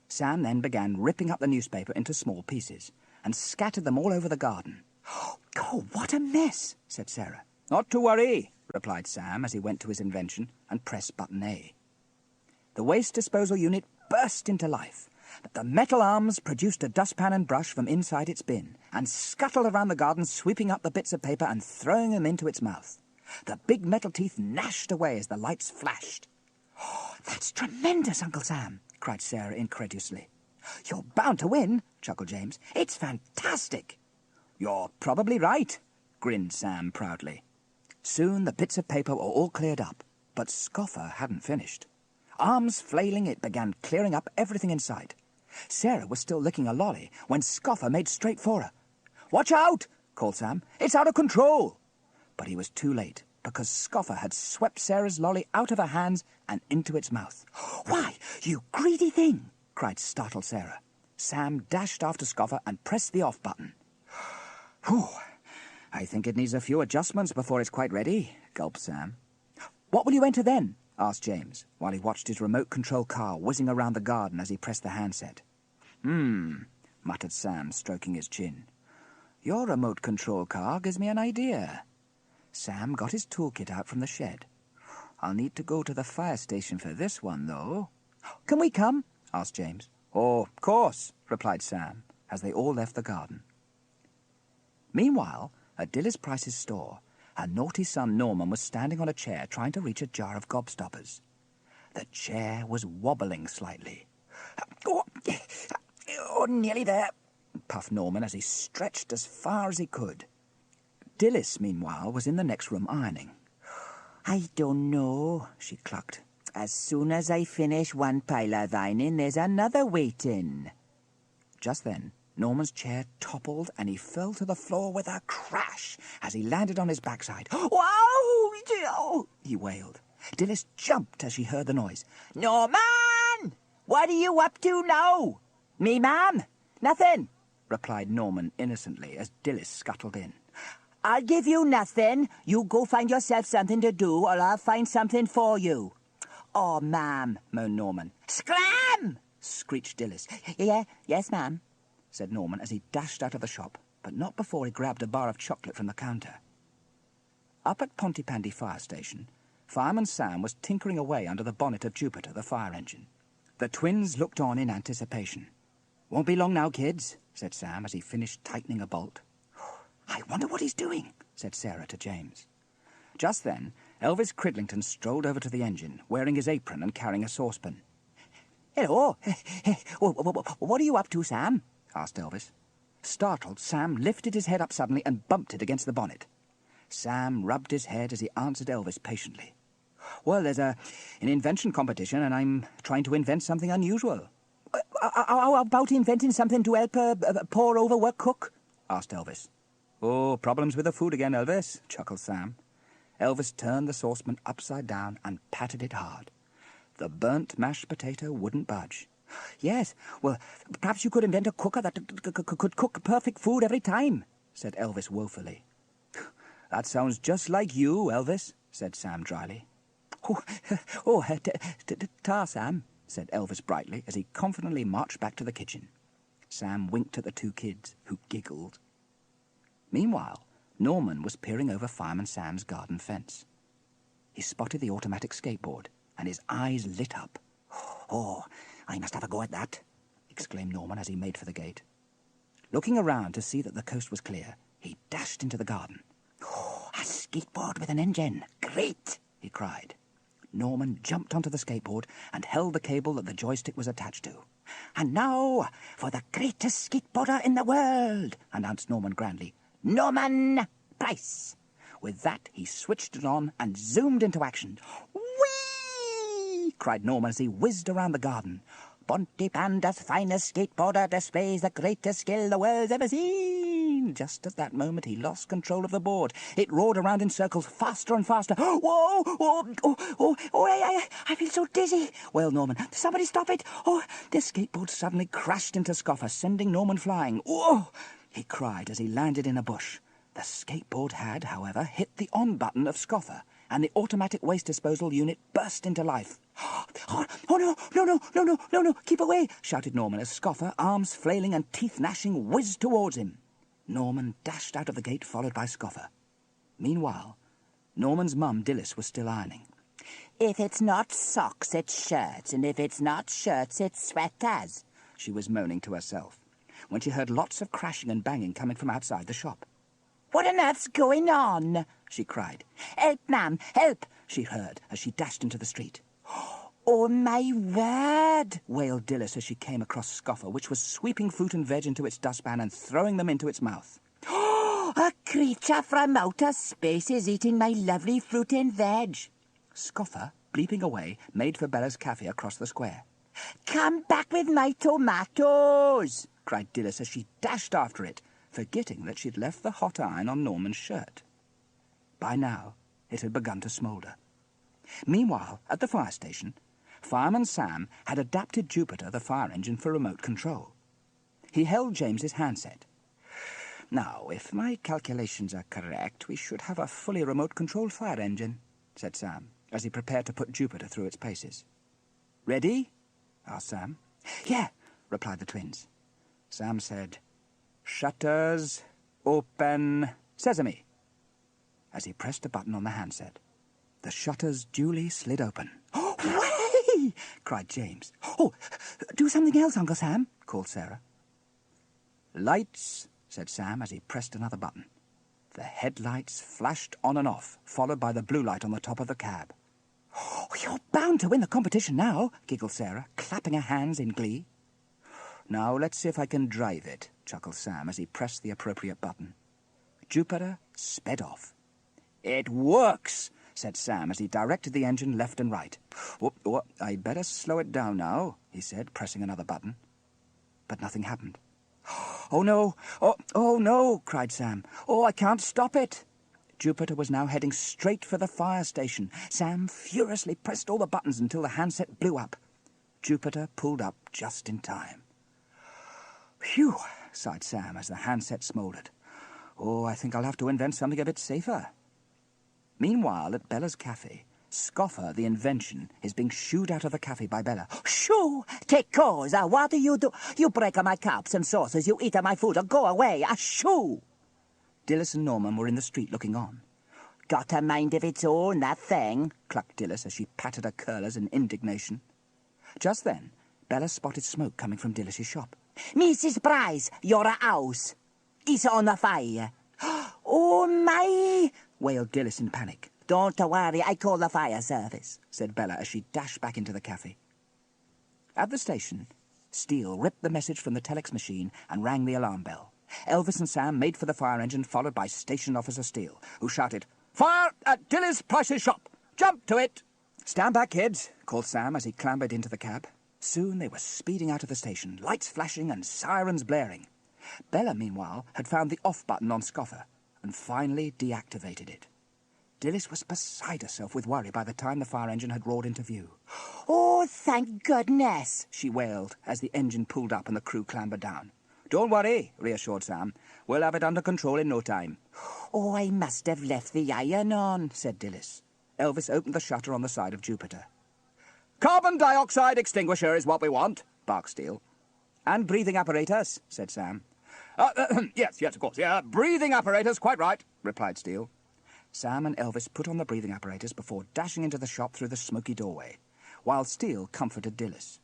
Sam then began ripping up the newspaper into small pieces and scattered them all over the garden. "Oh, what a mess," said Sarah. "Not to worry," replied Sam as he went to his invention and pressed button A. The waste disposal unit burst into life. The metal arms produced a dustpan and brush from inside its bin and scuttled around the garden, sweeping up the bits of paper and throwing them into its mouth. The big metal teeth gnashed away as the lights flashed. "Oh, that's tremendous, Uncle Sam," cried Sarah incredulously. "You're bound to win," chuckled James. "It's fantastic." "You're probably right," grinned Sam proudly. Soon the bits of paper were all cleared up, but Scoffer hadn't finished. Arms flailing, it began clearing up everything in sight. Sarah was still licking a lolly when Scoffer made straight for her. "Watch out!" called Sam. "It's out of control!" But he was too late, because Scoffer had swept Sarah's lolly out of her hands and into its mouth. "Why, you greedy thing!" cried startled Sarah. Sam dashed after Scoffer and pressed the off button. "Whew! I think it needs a few adjustments before it's quite ready," gulped Sam. "What will you enter then?" asked James, while he watched his remote control car whizzing around the garden as he pressed the handset. Muttered Sam, stroking his chin. "Your remote control car gives me an idea." Sam got his toolkit out from the shed. "I'll need to go to the fire station for this one, though." "Can we come?" asked James. "Oh, of course," replied Sam, as they all left the garden. Meanwhile, at Dilys Price's store, her naughty son Norman was standing on a chair trying to reach a jar of gobstoppers. The chair was wobbling slightly. "Oh, nearly there," puffed Norman as he stretched as far as he could. Dilys, meanwhile, was in the next room ironing. "I don't know," she clucked. "As soon as I finish one pile of ironing, there's another waiting." Just then, Norman's chair toppled and he fell to the floor with a crash as he landed on his backside. "Wow!" he wailed. Dilys jumped as she heard the noise. "Norman! What are you up to now?" "Me, ma'am? Nothing," replied Norman innocently as Dilys scuttled in. "I'll give you nothing. You go find yourself something to do, or I'll find something for you." "Oh, ma'am," moaned Norman. "Scram!" screeched Dilys. Yes, ma'am," said Norman as he dashed out of the shop, but not before he grabbed a bar of chocolate from the counter. Up at Pontypandy Fire Station, Fireman Sam was tinkering away under the bonnet of Jupiter, the fire engine. The twins looked on in anticipation. "Won't be long now, kids," said Sam as he finished tightening a bolt. "I wonder what he's doing," said Sarah to James. Just then, Elvis Cridlington strolled over to the engine, wearing his apron and carrying a saucepan. "Hello. What are you up to, Sam?" asked Elvis. Startled, Sam lifted his head up suddenly and bumped it against the bonnet. Sam rubbed his head as he answered Elvis patiently. "Well, there's an invention competition, and I'm trying to invent something unusual." How about inventing something to help a poor overworked cook?" asked Elvis. "Oh, problems with the food again, Elvis," chuckled Sam. Elvis turned the saucepan upside down and patted it hard. The burnt mashed potato wouldn't budge. "Yes, well, perhaps you could invent a cooker that could cook perfect food every time," said Elvis woefully. "That sounds just like you, Elvis," said Sam dryly. Ta, Sam," said Elvis brightly as he confidently marched back to the kitchen. Sam winked at the two kids, who giggled. Meanwhile, Norman was peering over Fireman Sam's garden fence. he spotted the automatic skateboard, and his eyes lit up. "Oh, I must have a go at that," exclaimed Norman as he made for the gate. Looking around to see that the coast was clear, he dashed into the garden. "Oh, a skateboard with an engine! Great!" he cried. Norman jumped onto the skateboard and held the cable that the joystick was attached to. "And now for the greatest skateboarder in the world," announced Norman grandly. "Norman Price!" With that, he switched it on and zoomed into action. "Whee!" cried Norman as he whizzed around the garden. "Pontypanda's finest skateboarder displays the greatest skill the world's ever seen." Just at that moment, he lost control of the board. It roared around in circles faster and faster. "Whoa! I feel so dizzy," wailed Norman. "Somebody stop it! Oh!" The skateboard suddenly crashed into Scoffer, sending Norman flying. "Whoa!" he cried as he landed in a bush. The skateboard had, however, hit the on button of Scoffer, and the automatic waste disposal unit burst into life. "Oh, no, keep away!" shouted Norman as Scoffer, arms flailing and teeth gnashing, whizzed towards him. Norman dashed out of the gate, followed by Scoffer. Meanwhile, Norman's mum, Dilys, was still ironing. "If it's not socks, it's shirts, and if it's not shirts, it's sweaters," she was moaning to herself, when she heard lots of crashing and banging coming from outside the shop. "What on earth's going on?" she cried. "Help, ma'am, help!" she heard as she dashed into the street. "Oh, my word!" wailed Dilys as she came across Scoffer, which was sweeping fruit and veg into its dustpan and throwing them into its mouth. "A creature from outer space is eating my lovely fruit and veg." Scoffer, bleeping away, made for Bella's cafe across the square. "Come back with my tomatoes!" cried Dilys as she dashed after it, forgetting that she'd left the hot iron on Norman's shirt. By now, it had begun to smoulder. Meanwhile, at the fire station, Fireman Sam had adapted Jupiter, the fire engine, for remote control. He held James's handset. "Now, if my calculations are correct, we should have a fully remote-controlled fire engine," said Sam, as he prepared to put Jupiter through its paces. "Ready?" asked Sam. "Yeah," replied the twins. Sam said, "Shutters, open, sesame," as he pressed a button on the handset. The shutters duly slid open. "Oh, way!" cried James. "Oh, do something else, Uncle Sam," called Sarah. "Lights," said Sam as he pressed another button. The headlights flashed on and off, followed by the blue light on the top of the cab. "Oh, you're bound to win the competition now," giggled Sarah, clapping her hands in glee. "Now let's see if I can drive it," chuckled Sam as he pressed the appropriate button. Jupiter sped off. "It works," said Sam as he directed the engine left and right. "I better slow it down now," he said, pressing another button. But nothing happened. "Oh, no! Oh, no!" cried Sam. "Oh, I can't stop it!" Jupiter was now heading straight for the fire station. Sam furiously pressed all the buttons until the handset blew up. Jupiter pulled up just in time. "Phew," sighed Sam as the handset smouldered. "Oh, I think I'll have to invent something a bit safer." Meanwhile, at Bella's cafe, Scoffer, the invention, is being shooed out of the cafe by Bella. "Shoo! Take cosa! What do? You break my cups and saucers, you eat my food, go away! Shoo!" Dilys and Norman were in the street looking on. "Got a mind of its own, that thing," clucked Dilys as she patted her curlers in indignation. Just then, Bella spotted smoke coming from Dilys' shop. "Mrs. Price, your house is on fire." "Oh, my!" wailed Dilys in panic. "Don't worry, I call the fire service," said Bella as she dashed back into the cafe. At the station, Steele ripped the message from the telex machine and rang the alarm bell. Elvis and Sam made for the fire engine, followed by Station Officer Steele, who shouted, "Fire at Dilys Price's shop! Jump to it!" "Stand back, kids," called Sam as he clambered into the cab. Soon they were speeding out of the station, lights flashing and sirens blaring. Bella, meanwhile, had found the off button on Scoffer and finally deactivated it. Dilys was beside herself with worry by the time the fire engine had roared into view. "Oh, thank goodness," she wailed as the engine pulled up and the crew clambered down. "Don't worry," reassured Sam. "We'll have it under control in no time." "Oh, I must have left the iron on," said Dilys. Elvis opened the shutter on the side of Jupiter. "Carbon dioxide extinguisher is what we want," barked Steele. "And breathing apparatus," said Sam. Yes, of course. Yeah, breathing apparatus, quite right," replied Steele. Sam and Elvis put on the breathing apparatus before dashing into the shop through the smoky doorway, while Steele comforted Dillis.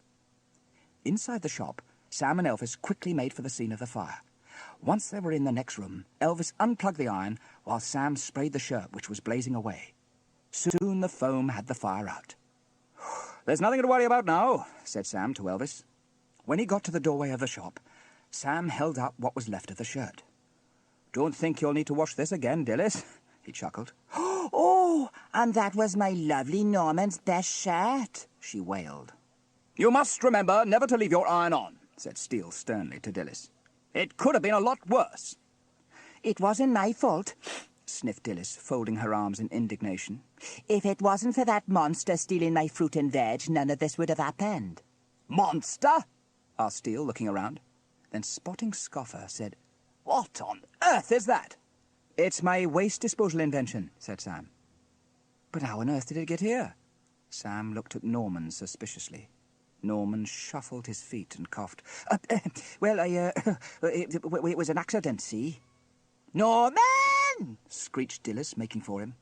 Inside the shop, Sam and Elvis quickly made for the scene of the fire. Once they were in the next room, Elvis unplugged the iron while Sam sprayed the shirt, which was blazing away. Soon the foam had the fire out. "There's nothing to worry about now," said Sam to Elvis. When he got to the doorway of the shop, Sam held out what was left of the shirt. "Don't think you'll need to wash this again, Dillis," he chuckled. Oh, and that was my lovely Norman's best shirt, she wailed. "You must remember never to leave your iron on," said Steele sternly to Dillis. "It could have been a lot worse." It wasn't my fault, sniffed Dillis, folding her arms in indignation. If it wasn't for that monster stealing my fruit and veg, none of this would have happened. "Monster?" asked Steele, looking around. Then, spotting Scoffer, said, "What on earth is that?" "It's my waste disposal invention," said Sam. "But how on earth did it get here?" Sam looked at Norman suspiciously. Norman shuffled his feet and coughed. It was an accident, see?" "Norman!" screeched Dillis, making for him.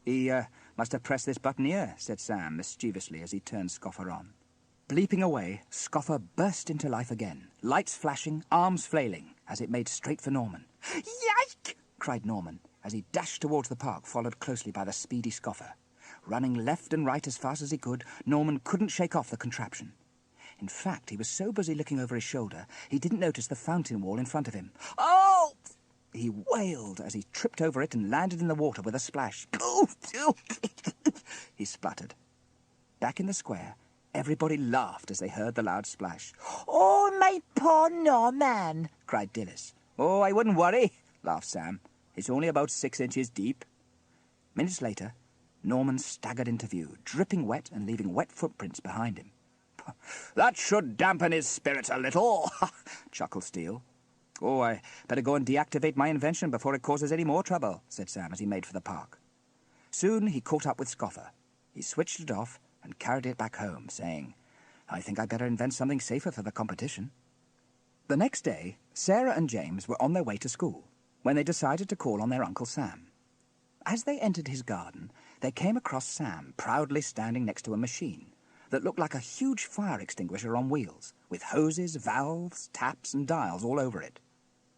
"He must have pressed this button here," said Sam mischievously as he turned Scoffer on. Bleeping away, Scoffer burst into life again, lights flashing, arms flailing, as it made straight for Norman. "Yike!" cried Norman, as he dashed towards the park, followed closely by the speedy Scoffer. Running left and right as fast as he could, Norman couldn't shake off the contraption. In fact, he was so busy looking over his shoulder, he didn't notice the fountain wall in front of him. "Oh!" he wailed as he tripped over it and landed in the water with a splash. He spluttered. Back in the square, everybody laughed as they heard the loud splash. "Oh, my poor Norman!" cried Dillis. "Oh, I wouldn't worry," laughed Sam. "It's only about 6 inches deep." Minutes later, Norman staggered into view, dripping wet and leaving wet footprints behind him. "That should dampen his spirits a little," chuckled Steele. "Oh, I better go and deactivate my invention before it causes any more trouble," said Sam as he made for the park. Soon he caught up with Scoffer. He switched it off and carried it back home, saying, "I think I'd better invent something safer for the competition." The next day, Sarah and James were on their way to school when they decided to call on their Uncle Sam. As they entered his garden, they came across Sam proudly standing next to a machine that looked like a huge fire extinguisher on wheels, with hoses, valves, taps, and dials all over it.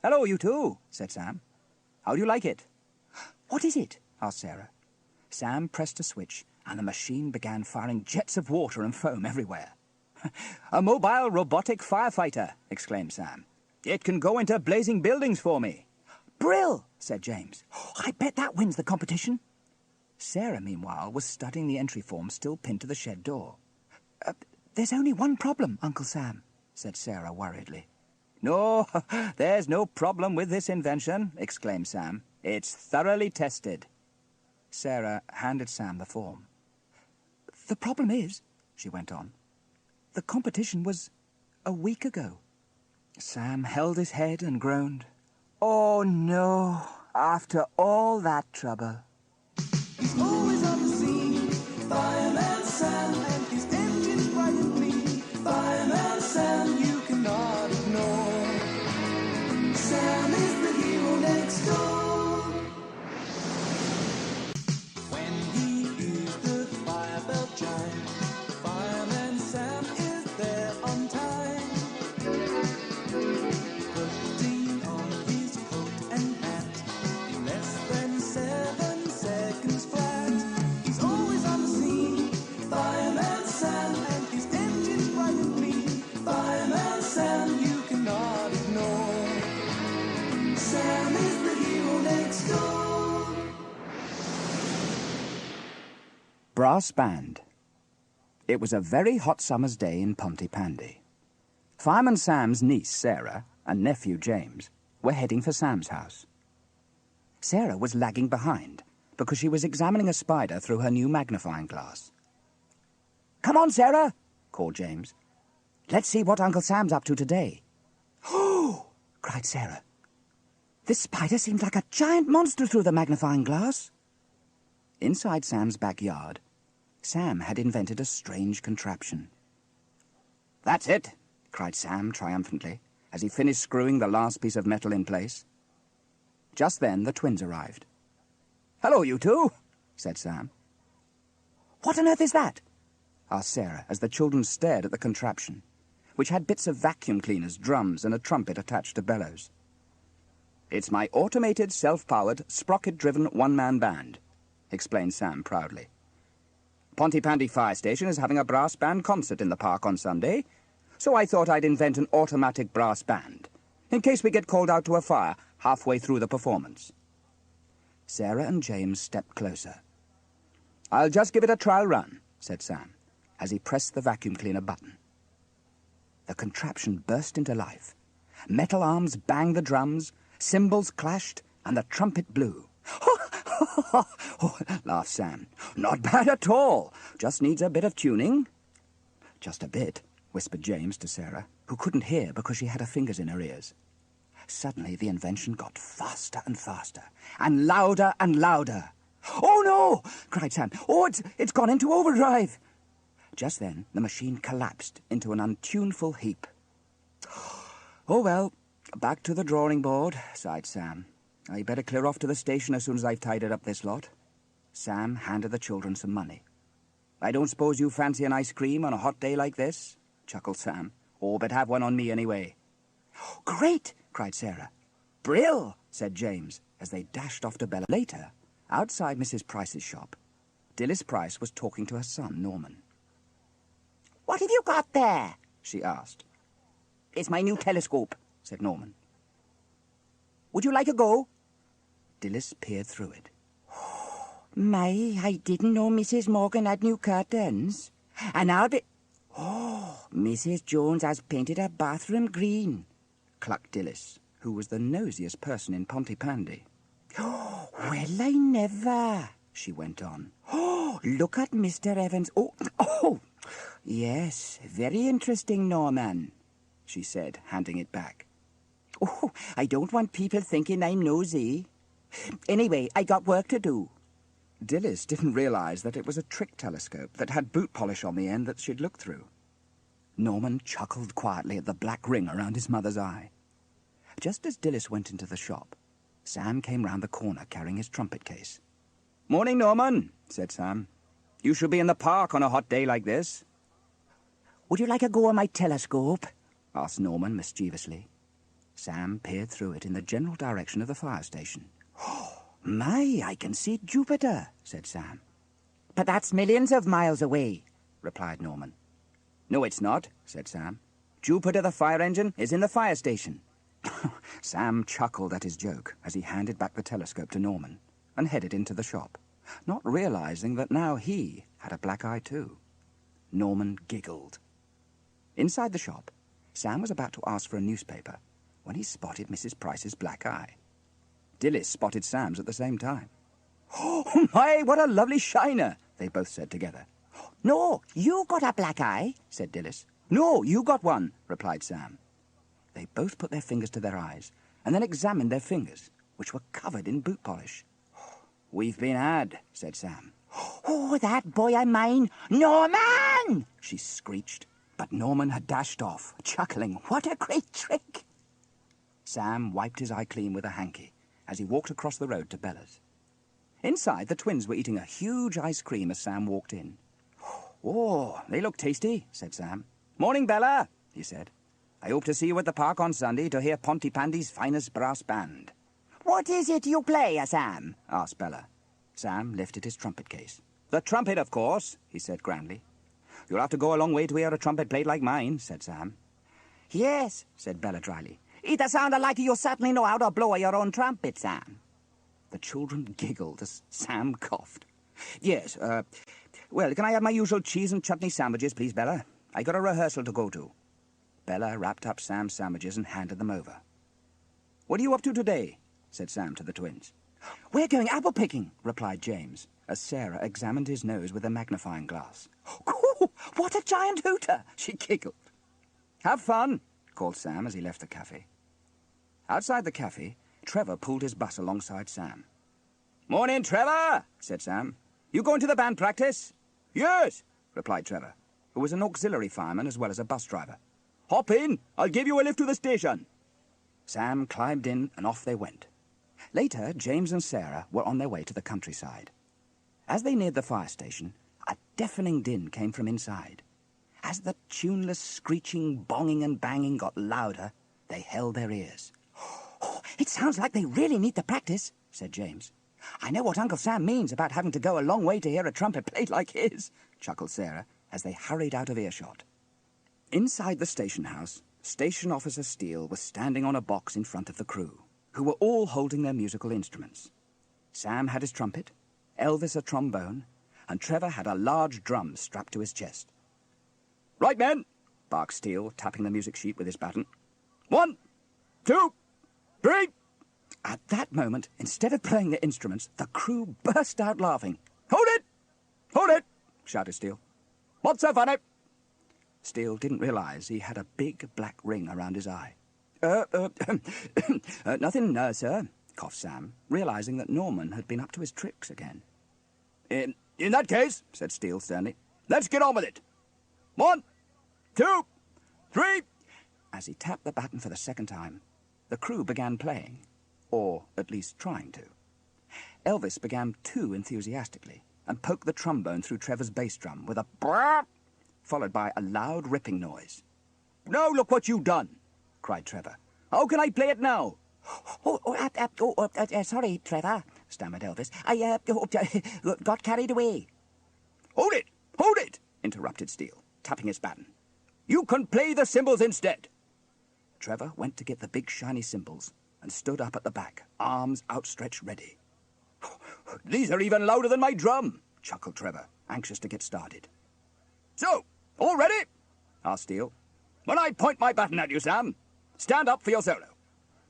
"Hello, you two," said Sam. "How do you like it?" "What is it?" asked Sarah. Sam pressed a switch, and the machine began firing jets of water and foam everywhere. "A mobile robotic firefighter," exclaimed Sam. "It can go into blazing buildings for me." "Brill," said James. "I bet that wins the competition." Sarah, meanwhile, was studying the entry form still pinned to the shed door. There's only one problem, Uncle Sam," said Sarah worriedly. "No, there's no problem with this invention," exclaimed Sam. "It's thoroughly tested." Sarah handed Sam the form. "The problem is," she went on, "the competition was a week ago." Sam held his head and groaned. "Oh, no, after all that trouble." He's always on the scene, Fireman Sam, and his engine's bright and clean. Fireman Sam, you cannot ignore. Sam is the hero next door. When he hears the fire bell chime, Fireman Sam is there on time. Putting on his coat and hat in less than 7 seconds flat. He's always on the scene, Fireman Sam, and his engine's bright and clean. Fireman Sam, you cannot ignore. Sam is the hero next door. Brass Band. It was a very hot summer's day in Pontypandy. Fireman Sam's niece, Sarah, and nephew, James, were heading for Sam's house. Sarah was lagging behind because she was examining a spider through her new magnifying glass. "Come on, Sarah," called James. "Let's see what Uncle Sam's up to today." "Oh!" cried Sarah. "This spider seems like a giant monster through the magnifying glass." Inside Sam's backyard, Sam had invented a strange contraption. "That's it," cried Sam triumphantly, as he finished screwing the last piece of metal in place. Just then the twins arrived. Hello, you two, said Sam. What on earth is that? Asked Sarah as the children stared at the contraption, which had bits of vacuum cleaners, drums, and a trumpet attached to bellows. It's my automated, self-powered, sprocket-driven one-man band, explained Sam proudly. Pontypandy Fire Station is having a brass band concert in the park on Sunday, so I thought I'd invent an automatic brass band, in case we get called out to a fire halfway through the performance. Sarah and James stepped closer. I'll just give it a trial run, said Sam, as he pressed the vacuum cleaner button. The contraption burst into life. Metal arms banged the drums, cymbals clashed, and the trumpet blew. Laughed Sam. Not bad at all. Just needs a bit of tuning. Just a bit, whispered James to Sarah, who couldn't hear because she had her fingers in her ears. Suddenly the invention got faster and faster, and louder and louder. Oh, no! Cried Sam. Oh, it's gone into overdrive. Just then, the machine collapsed into an untuneful heap. Oh, well, back to the drawing board, sighed Sam. I better clear off to the station as soon as I've tidied up this lot. Sam handed the children some money. I don't suppose you fancy an ice cream on a hot day like this? Chuckled Sam. Oh, but have one on me anyway. Great! Cried Sarah. Brill! Said James, as they dashed off to Bella. Later, outside Mrs. Price's shop, Dilys Price was talking to her son, Norman. What have you got there? She asked. It's my new telescope, said Norman. Would you like a go? Dilys peered through it. My, I didn't know Mrs. Morgan had new curtains. And I'll be... Oh, Mrs. Jones has painted her bathroom green, clucked Dilys, who was the nosiest person in Pontypandy. Oh, well, I never, she went on. Oh, look at Mr. Evans. Oh, yes, very interesting, Norman, she said, handing it back. Oh, I don't want people thinking I'm nosy. Anyway, I got work to do. Dilys didn't realise that it was a trick telescope that had boot polish on the end that she'd look through. Norman chuckled quietly at the black ring around his mother's eye. Just as Dilys went into the shop, Sam came round the corner carrying his trumpet case. Morning, Norman, said Sam. You should be in the park on a hot day like this. Would you like a go at my telescope? Asked Norman mischievously. Sam peered through it in the general direction of the fire station. My, I can see Jupiter, said Sam. But that's millions of miles away, replied Norman. No, it's not, said Sam. Jupiter the fire engine is in the fire station. Sam chuckled at his joke as he handed back the telescope to Norman and headed into the shop, not realizing that now he had a black eye too. Norman giggled. Inside the shop, Sam was about to ask for a newspaper when he spotted Mrs. Price's black eye. Dilys spotted Sam's at the same time. Oh, my, what a lovely shiner, they both said together. No, you got a black eye, said Dilys. No, you got one, replied Sam. They both put their fingers to their eyes and then examined their fingers, which were covered in boot polish. We've been had, said Sam. Oh, that boy of mine, Norman! She screeched, but Norman had dashed off, chuckling. What a great trick! Sam wiped his eye clean with a hanky as he walked across the road to Bella's. Inside, the twins were eating a huge ice cream as Sam walked in. Oh, they look tasty, said Sam. Morning, Bella, he said. I hope to see you at the park on Sunday to hear Pontypandy's finest brass band. What is it you play, Sam? Asked Bella. Sam lifted his trumpet case. The trumpet, of course, he said grandly. You'll have to go a long way to hear a trumpet played like mine, said Sam. Yes, said Bella dryly. It sounded like you certainly know how to blow your own trumpet, Sam. The children giggled as Sam coughed. Yes, well, can I have my usual cheese and chutney sandwiches, please, Bella? I got a rehearsal to go to. Bella wrapped up Sam's sandwiches and handed them over. What are you up to today? Said Sam to the twins. We're going apple picking, replied James, as Sarah examined his nose with a magnifying glass. Oh, what a giant hooter! She giggled. Have fun, called Sam as he left the cafe. Outside the cafe, Trevor pulled his bus alongside Sam. Morning, Trevor, said Sam. You going to the band practice? Yes, replied Trevor, who was an auxiliary fireman as well as a bus driver. Hop in, I'll give you a lift to the station. Sam climbed in and off they went. Later, James and Sarah were on their way to the countryside. As they neared the fire station, a deafening din came from inside. As the tuneless screeching, bonging and banging got louder, they held their ears. "Oh, it sounds like they really need the practice," said James. "I know what Uncle Sam means about having to go a long way to hear a trumpet played like his," chuckled Sarah as they hurried out of earshot. Inside the station house, Station Officer Steele was standing on a box in front of the crew, who were all holding their musical instruments. Sam had his trumpet, Elvis a trombone, and Trevor had a large drum strapped to his chest. "Right, men," barked Steele, tapping the music sheet with his baton. "1, 2, 3. At that moment, instead of playing their instruments, the crew burst out laughing. "Hold it! Hold it!" shouted Steele. "What's so funny?" Steele didn't realize he had a big black ring around his eye. Nothing, sir," coughed Sam, realizing that Norman had been up to his tricks again. In that case," said Steele sternly, "let's get on with it. 1, 2, 3. As he tapped the baton for the second time, the crew began playing, or at least trying to. Elvis began too enthusiastically and poked the trombone through Trevor's bass drum with a brrrr, followed by a loud ripping noise. "Now look what you've done!" cried Trevor. "How can I play it now?" Sorry, Trevor," stammered Elvis. I got carried away." "Hold it! Hold it!" interrupted Steele, tapping his baton. "You can play the cymbals instead." Trevor went to get the big shiny cymbals and stood up at the back, arms outstretched ready. "These are even louder than my drum," chuckled Trevor, anxious to get started. "So, all ready?" asked Steele. "When I point my baton at you, Sam, stand up for your solo.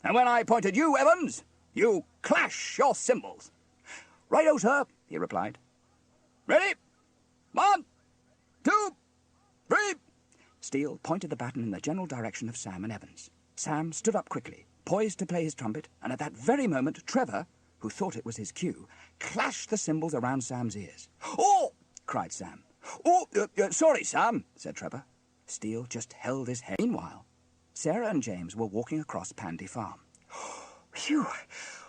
And when I point at you, Evans, you clash your cymbals." "Righto, sir," he replied. "Ready? 1, 2, 3. Steele pointed the baton in the general direction of Sam and Evans. Sam stood up quickly, poised to play his trumpet, and at that very moment, Trevor, who thought it was his cue, clashed the cymbals around Sam's ears. "Oh!" cried Sam. "Oh, sorry, Sam," said Trevor. Steele just held his head. Meanwhile, Sarah and James were walking across Pandy Farm. "Phew!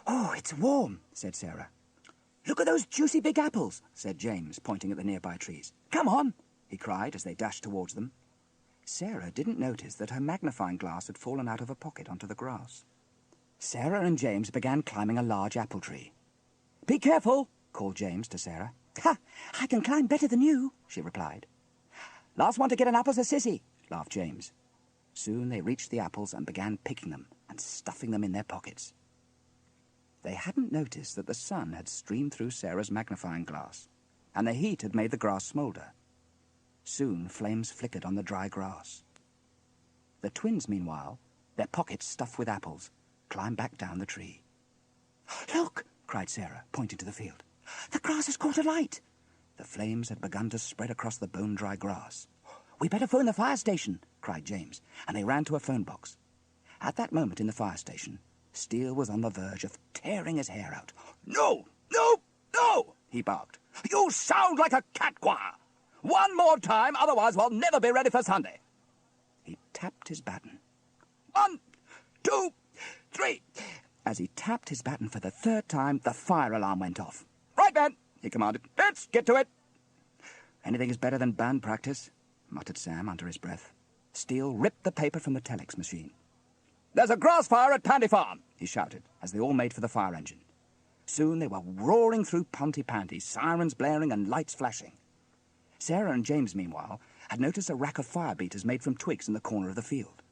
Oh, it's warm," said Sarah. "Look at those juicy big apples," said James, pointing at the nearby trees. "Come on," he cried as they dashed towards them. Sarah didn't notice that her magnifying glass had fallen out of her pocket onto the grass. Sarah and James began climbing a large apple tree. "Be careful," called James to Sarah. "Ha! I can climb better than you," she replied. "Last one to get an apple's a sissy," laughed James. Soon they reached the apples and began picking them and stuffing them in their pockets. They hadn't noticed that the sun had streamed through Sarah's magnifying glass, and the heat had made the grass smoulder. Soon flames flickered on the dry grass. The twins, meanwhile, their pockets stuffed with apples, climbed back down the tree. "Look!" cried Sarah, pointing to the field. "The grass has caught alight." The flames had begun to spread across the bone-dry grass. "We better phone the fire station," cried James, and they ran to a phone box. At that moment in the fire station, Steele was on the verge of tearing his hair out. "No, no, no!" he barked. "You sound like a cat choir! One more time, otherwise we'll never be ready for Sunday." He tapped his baton. 1, 2, 3. As he tapped his baton for the third time, the fire alarm went off. "Right, men," he commanded. "Let's get to it." "Anything is better than band practice," muttered Sam under his breath. Steele ripped the paper from the telex machine. "There's a grass fire at Pandy Farm," he shouted, as they all made for the fire engine. Soon they were roaring through Pontypandy, sirens blaring and lights flashing. Sarah and James, meanwhile, had noticed a rack of fire beaters made from twigs in the corner of the field.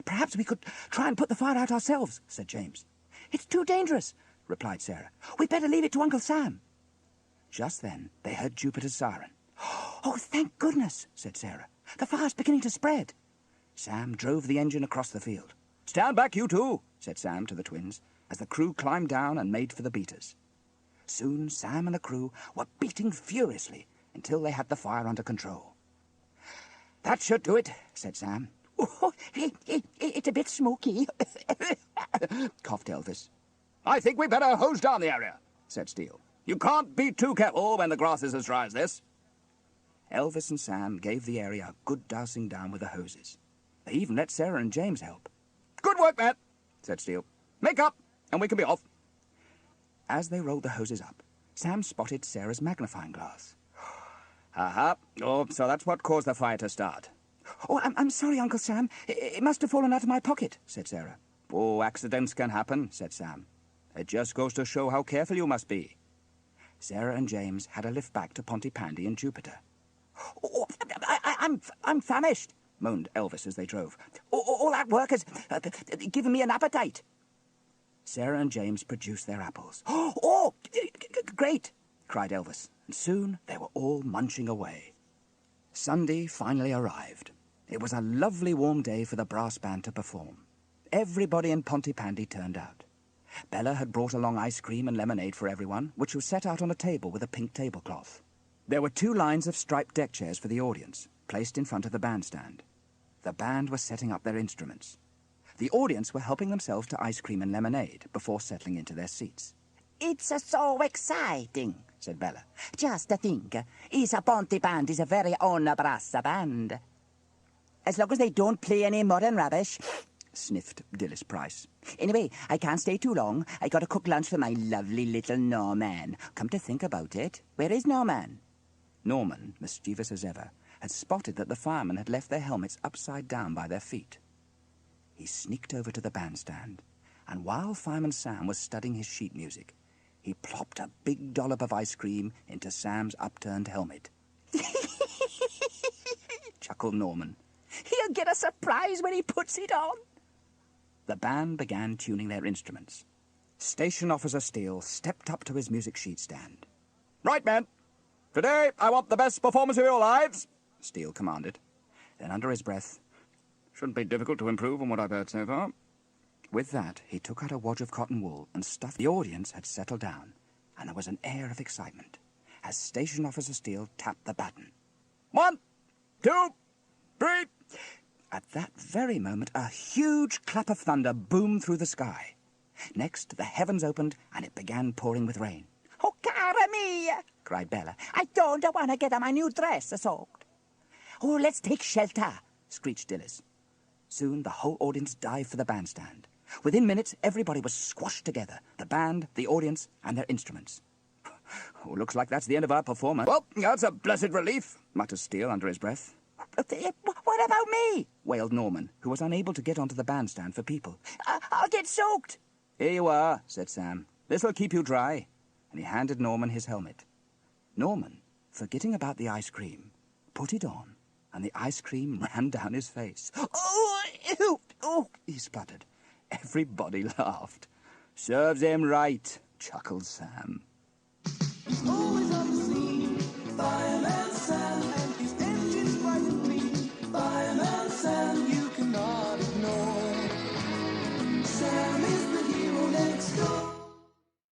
"Perhaps we could try and put the fire out ourselves," said James. "It's too dangerous," replied Sarah. "We'd better leave it to Uncle Sam." Just then they heard Jupiter's siren. "Oh, thank goodness," said Sarah. "The fire's beginning to spread." Sam drove the engine across the field. "Stand back, you two," said Sam to the twins, as the crew climbed down and made for the beaters. Soon Sam and the crew were beating furiously until they had the fire under control. "That should do it," said Sam. "Oh, it's a bit smoky," coughed Elvis. "I think we better hose down the area," said Steele. "You can't be too careful when the grass is as dry as this." Elvis and Sam gave the area a good dousing down with the hoses. They even let Sarah and James help. "Good work, Matt," said Steele. "Make up, and we can be off." As they rolled the hoses up, Sam spotted Sarah's magnifying glass. Aha! Oh, so that's what caused the fire to start. Oh, I'm sorry, Uncle Sam. It must have fallen out of my pocket, said Sarah. Oh, accidents can happen, said Sam. It just goes to show how careful you must be. Sarah and James had a lift back to Pontypandy and Jupiter. Oh, I'm famished, moaned Elvis as they drove. All that work has given me an appetite. Sarah and James produced their apples. Oh, great, cried Elvis, and soon they were all munching away. Sunday finally arrived. It was a lovely warm day for the brass band to perform. Everybody in Pontypandy turned out. Bella had brought along ice cream and lemonade for everyone, which was set out on a table with a pink tablecloth. There were 2 lines of striped deck chairs for the audience, placed in front of the bandstand. The band was setting up their instruments. The audience were helping themselves to ice cream and lemonade before settling into their seats. It's so exciting, said Bella. Just to think, Isa Pontypandy is a very own brass band. As long as they don't play any modern rubbish, sniffed Dilys Price. Anyway, I can't stay too long. I got to cook lunch for my lovely little Norman. Come to think about it, where is Norman? Norman, mischievous as ever, had spotted that the firemen had left their helmets upside down by their feet. He sneaked over to the bandstand, and while Fireman Sam was studying his sheet music, he plopped a big dollop of ice cream into Sam's upturned helmet. Chuckled Norman. He'll get a surprise when he puts it on. The band began tuning their instruments. Station Officer Steele stepped up to his music sheet stand. "Right, men. Today I want the best performance of your lives," Steele commanded. Then, under his breath, "Shouldn't be difficult to improve on what I've heard so far." With that, he took out a wad of cotton wool and stuffed. The audience had settled down, and there was an air of excitement as Station Officer Steele tapped the button. 1, 2, 3... At that very moment, a huge clap of thunder boomed through the sky. Next, the heavens opened, and it began pouring with rain. Oh, cara mia, cried Bella. I don't want to get my new dress soaked. Oh, let's take shelter, screeched Dilys. Soon the whole audience dived for the bandstand. Within minutes, everybody was squashed together, the band, the audience, and their instruments. Oh, looks like that's the end of our performance. Well, that's a blessed relief, muttered Steele under his breath. What about me? Wailed Norman, who was unable to get onto the bandstand for people. I'll get soaked. Here you are, said Sam. This'll keep you dry. And he handed Norman his helmet. Norman, forgetting about the ice cream, put it on, and the ice cream ran down his face. "Oh, ew, oh," he spluttered. Everybody laughed. "Serves him right," chuckled Sam. He's always on the scene, fireman.